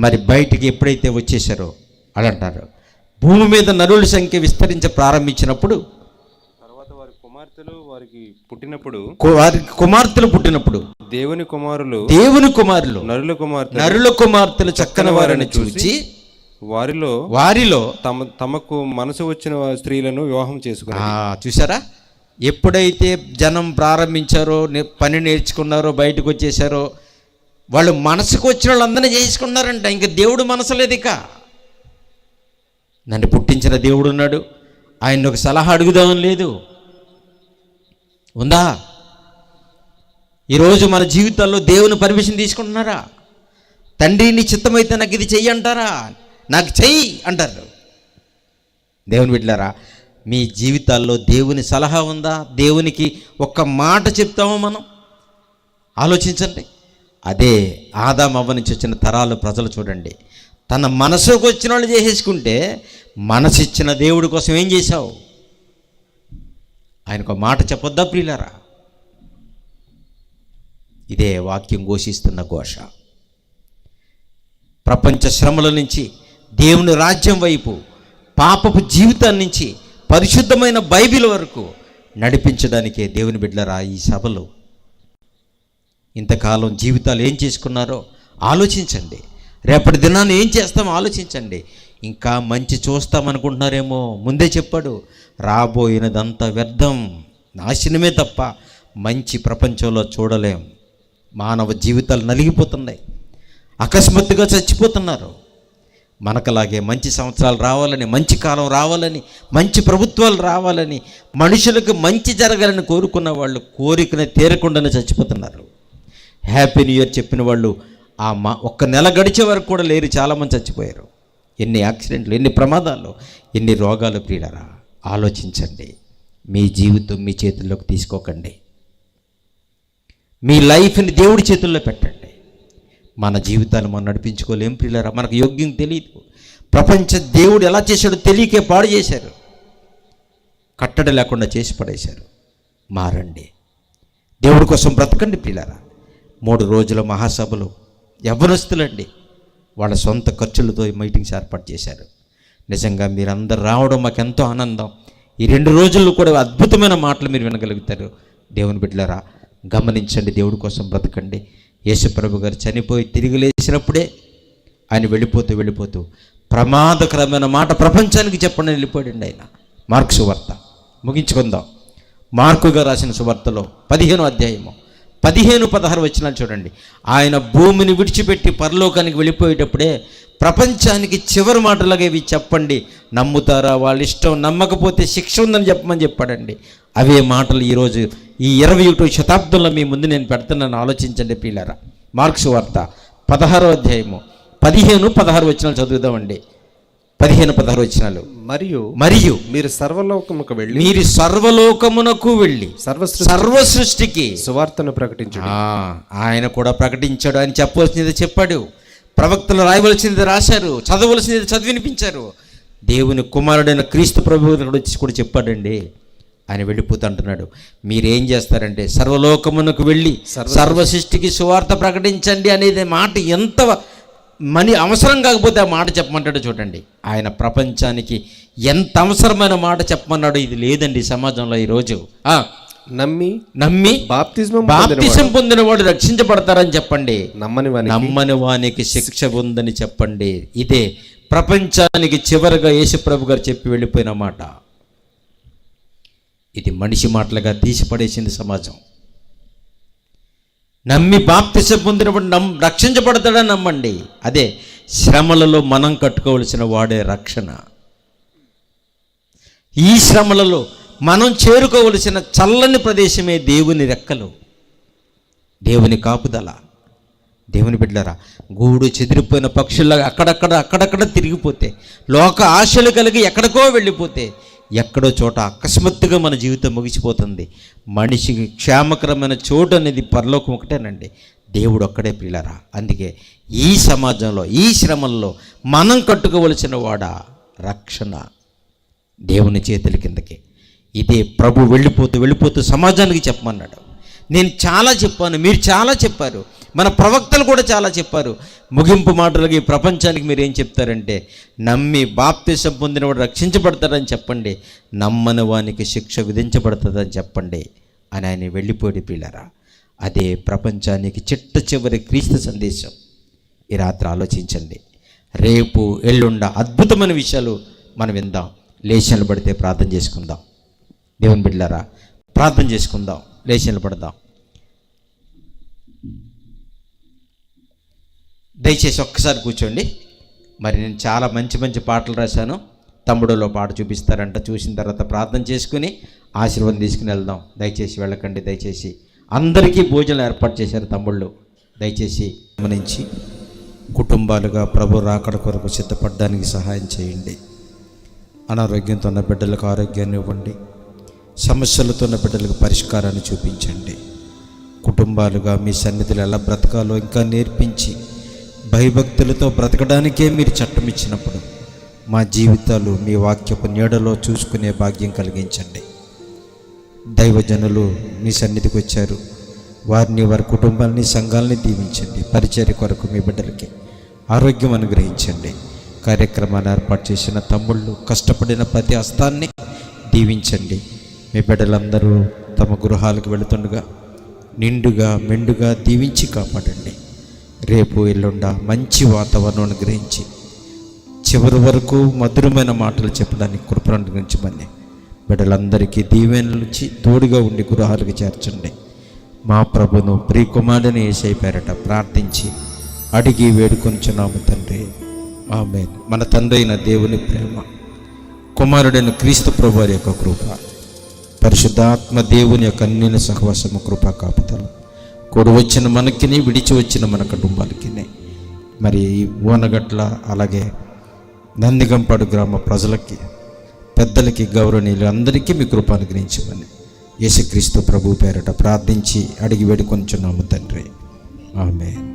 మరి బయటికి ఎప్పుడైతే వచ్చేసారో అని అంటారు, భూమి మీద నరుల సంఖ్య విస్తరించ ప్రారంభించినప్పుడు, వారి కుమార్తెలు పుట్టినప్పుడు దేవుని కుమారులు నరుల కుమార్తెలు చక్కని వారిని చూచి వారిలో తమకు మనసు వచ్చిన స్త్రీలను వివాహం చేసుకున్నారు. చూసారా? ఎప్పుడైతే జనం ప్రారంభించారో, పని నేర్చుకున్నారో, బయటకు వచ్చేసారో, వాళ్ళు మనసుకు వచ్చిన వాళ్ళందరినీ చేసుకున్నారంట. ఇంకా దేవుడు మనసు లేదు. ఇక నన్ను పుట్టించిన దేవుడు ఉన్నాడు, ఆయన ఒక సలహా అడుగుదామని లేదు. ఉందా? ఈరోజు మన జీవితాల్లో దేవుని పర్మిషన్ తీసుకుంటున్నారా? తండ్రి నీ చిత్తమైతే నాకు ఇది చెయ్యి అంటారా? నాకు చెయ్యి అంటారు. దేవుని బిడ్డలారా, మీ జీవితాల్లో దేవుని సలహా ఉందా? దేవునికి ఒక్క మాట చెప్తామో మనం? ఆలోచించండి. అదే ఆదాము అవ్వ నుంచి వచ్చిన తరాలు ప్రజలు చూడండి. తన మనసుకు వచ్చిన వాళ్ళు చేసేసుకుంటే, మనసు ఇచ్చిన దేవుడి కోసం ఏం చేశావు? ఆయనకు మాట చెప్పొద్దా ప్రియులారా? ఇదే వాక్యం ఘోషిస్తున్న ఘోష. ప్రపంచ శ్రమల నుంచి దేవుని రాజ్యం వైపు, పాపపు జీవితాన్ని నుంచి పరిశుద్ధమైన బైబిల్ వరకు నడిపించడానికే దేవుని బిడ్డలారా ఈ సభలు. ఇంతకాలం జీవితాలు ఏం చేసుకున్నారో ఆలోచించండి. రేపటి దినాన్ని ఏం చేస్తామో ఆలోచించండి. ఇంకా మంచి చూస్తామనుకుంటున్నారేమో, ముందే చెప్పాడు, రాబోయినదంతా వ్యర్థం, నాశనమే తప్ప మంచి ప్రపంచంలో చూడలేం. మానవ జీవితాలు నలిగిపోతున్నాయి, అకస్మాత్తుగా చచ్చిపోతున్నారు. మనకలాగే మంచి సంవత్సరాలు రావాలని, మంచి కాలం రావాలని, మంచి ప్రభుత్వాలు రావాలని, మనుషులకు మంచి జరగాలని కోరుకున్న వాళ్ళు కోరికను తీరకుండానే చచ్చిపోతున్నారు. హ్యాపీ న్యూ ఇయర్ చెప్పిన వాళ్ళు ఒక్క నెల గడిచే వరకు కూడా లేరు, చాలామంది చచ్చిపోయారు. ఎన్ని యాక్సిడెంట్లు, ఎన్ని ప్రమాదాలు, ఎన్ని రోగాలు. ప్రియులారా ఆలోచించండి. మీ జీవితం మీ చేతుల్లోకి తీసుకోకండి. మీ లైఫ్ని దేవుడి చేతుల్లో పెట్టండి. మన జీవితాలు మనం నడిపించుకోలేం ప్రియులారా. మనకు యోగ్యం తెలియదు. ప్రపంచ దేవుడు ఎలా చేశాడో తెలియకే పాడు చేశారు, కట్టడి లేకుండా చేసి పడేశారు. మారండి, దేవుడి కోసం బ్రతకండి ప్రియులారా. 3 రోజుల మహాసభలు యవ్వనస్తులండి, వాళ్ళ సొంత ఖర్చులతో ఈ మీటింగ్స్ ఏర్పాటు చేశారు. నిజంగా మీరందరూ రావడం మాకు ఎంతో ఆనందం. ఈ 2 రోజుల్లో కూడా అద్భుతమైన మాటలు మీరు వినగలుగుతారు. దేవుని బిడ్డలారా గమనించండి, దేవుడి కోసం బ్రతకండి. యేసుప్రభు గారు చనిపోయి తిరిగి లేచినప్పుడే ఆయన వెళ్ళిపోతూ ప్రమాదకరమైన మాట ప్రపంచానికి చెప్పండి వెళ్ళిపోయాడండి ఆయన. మార్కు సువార్త ముగించుకుందాం. మార్కు గారు రాసిన సువార్తలో 15వ అధ్యాయము 15-16 వచనాలు చూడండి. ఆయన భూమిని విడిచిపెట్టి పరలోకానికి వెళ్ళిపోయేటప్పుడే ప్రపంచానికి చివరి మాటలుగా ఇవి చెప్పండి, నమ్ముతారా, వాళ్ళ ఇష్టం, నమ్మకపోతే శిక్ష ఉందని చెప్పమని చెప్పాడండి. అవే మాటలు ఈరోజు ఈ 21వ శతాబ్దంలో మీ ముందు నేను పెడుతున్నాను. ఆలోచించండి ప్రియులారా. మార్కు సువార్త 16వ అధ్యాయము 15-16 వచనాలు చదువుదామండి. 15-16 వచనాలు. మరియు మీరు సర్వలోకమునకు వెళ్ళి సర్వ సృష్టికి సువార్తను ప్రకటించండి. ఆయన కూడా ప్రకటించాడు. ఆయన చెప్పవలసినది చెప్పాడు, ప్రవక్తలు రాయవలసినది రాశారు, చదవలసినది చదివినిపించారు. దేవుని కుమారుడైన క్రీస్తు ప్రభువు వచ్చి కూడా చెప్పాడండి. ఆయన వెళ్ళిపోతూ అంటున్నాడు, మీరేం చేస్తారంటే సర్వలోకమునకు వెళ్ళి సర్వ సృష్టికి సువార్త ప్రకటించండి అనేది మాట ఎంత అవసరం కాకపోతే ఆ మాట చెప్పమంటాడో చూడండి. ఆయన ప్రపంచానికి ఎంత అవసరమైన మాట చెప్పమన్నాడు. ఇది లేదండి సమాజంలో ఈరోజు. నమ్మి బాప్తిజం పొందినవాడు రక్షించబడతారని చెప్పండి, నమ్మని వానికి శిక్ష ఉందని చెప్పండి. ఇదే ప్రపంచానికి చివరిగా యేసుప్రభు గారు చెప్పి వెళ్ళిపోయిన మాట. ఇది మనిషి మాటలుగా తీసిపడేసింది సమాజం. నమ్మి బాప్తిజం పొందినప్పుడు రక్షించబడతాడని నమ్మండి. అదే శ్రమలలో మనం కట్టుకోవలసిన వాడే రక్షణ. ఈ శ్రమలలో మనం చేరుకోవలసిన చల్లని ప్రదేశమే దేవుని రెక్కలు, దేవుని కాపుదల. దేవుని బిడ్డలారా, గూడు చెదిరిపోయిన పక్షుల్లాగా అక్కడక్కడ తిరిగిపోతే, లోక ఆశలు కలిగి ఎక్కడికో వెళ్ళిపోతే, ఎక్కడో చోట అకస్మాత్తుగా మన జీవితం ముగిసిపోతుంది. మనిషికి క్షేమకరమైన చోటు అనేది పరలోకం ఒకటేనండి, దేవుడు ఒక్కడే ప్రియులారా. అందుకే ఈ సమాజంలో ఈ శ్రమల్లో మనం కట్టుకోవలసిన వాడా రక్షణ, దేవుని చేతుల కిందకి. ఇదే ప్రభు వెళ్ళిపోతూ సమాజానికి చెప్పమన్నాడు. నేను చాలా చెప్పాను, మీరు చాలా చెప్పారు, మన ప్రవక్తలు కూడా చాలా చెప్పారు. ముగింపు మాటలకి ఈ ప్రపంచానికి మీరు ఏం చెప్తారంటే, నమ్మి బాప్తిజం పొందినవాడు రక్షించబడతాడని చెప్పండి, నమ్మని వానికి శిక్ష విధించబడుతుందని చెప్పండి అని ఆయన వెళ్ళిపోయి పిల్లరా. అదే ప్రపంచానికి చిట్ట చివరి క్రీస్తు సందేశం. ఈ రాత్రి ఆలోచించండి. రేపు ఎల్లుండ అద్భుతమైన విషయాలు మనం విందాం. లేచి నిలబడితే ప్రార్థన చేసుకుందాం. దేవుని బిడ్డలారా ప్రార్థన చేసుకుందాం, లేచి నిలబడదాం. దయచేసి ఒక్కసారి కూర్చోండి. మరి నేను చాలా మంచి పాటలు రాశాను, తమ్ముడులో పాట చూపిస్తారంట. చూసిన తర్వాత ప్రార్థన చేసుకుని ఆశీర్వాదం తీసుకుని వెళ్దాం. దయచేసి వెళ్ళకండి. దయచేసి అందరికీ భోజనం ఏర్పాటు చేశారు తమ్ముళ్ళు. దయచేసి గమనించి కుటుంబాలుగా ప్రభు రాకడ కొరకు సిద్ధపడడానికి సహాయం చేయండి. అనారోగ్యంతో ఉన్న బిడ్డలకు ఆరోగ్యాన్ని ఇవ్వండి. సమస్యలతో ఉన్న బిడ్డలకు పరిష్కారాన్ని చూపించండి. కుటుంబాలుగా మీ సన్నిధిలో ఎలా బ్రతకాలో ఇంకా నేర్పించి భయభక్తులతో బ్రతకడానికే మీరు చట్టం ఇచ్చినప్పుడు మా జీవితాలు మీ వాక్యపు నీడలో చూసుకునే భాగ్యం కలిగించండి. దైవజనులు మీ సన్నిధికి వచ్చారు, వారిని, వారి కుటుంబాన్ని, సంఘాలని దీవించండి. పరిచర్య కొరకు మీ బిడ్డలకి ఆరోగ్యం అనుగ్రహించండి. కార్యక్రమాన్ని ఏర్పాటు చేసిన తమ్ముళ్ళు, కష్టపడిన ప్రతి హస్తాన్ని దీవించండి. మీ బిడ్డలందరూ తమ గృహాలకు వెళుతుండగా నిండుగా మెండుగా దీవించి కాపాడండి. రేపు ఎల్లుండ మంచి వాతావరణం అనుగ్రహించి చివరి వరకు మధురమైన మాటలు చెప్పడానికి కృపను అనుగ్రహించమని బిడ్డలందరికీ దీవెనలుంచి తోడుగా ఉండి గృహాలకు చేర్చండి. మా ప్రభును ప్రియకుమారుని యేసయ్య పేరట ప్రార్థించి అడిగి వేడుకొంచున్నాము తండ్రి, ఆమేన్. మన తండ్రి అయిన దేవుని ప్రేమ, కుమారుడైన క్రీస్తు ప్రభువారి యొక్క కృప, పరిశుద్ధాత్మ దేవుని యొక్క అన్యోన్య సహవాసము, కృప కాపుదల కూడి వచ్చిన మనకిని, విడిచి వచ్చిన మన కుటుంబాలకి, మరి ఓనగట్ల అలాగే నందిగంపాడు గ్రామ ప్రజలకి, పెద్దలకి, గౌరవనీయులు అందరికీ మీ కృప అనుగ్రహించమని యేసుక్రీస్తు ప్రభు పేరట ప్రార్థించి అడిగి వేడుకొంచున్నాము తండ్రి, ఆమేన్.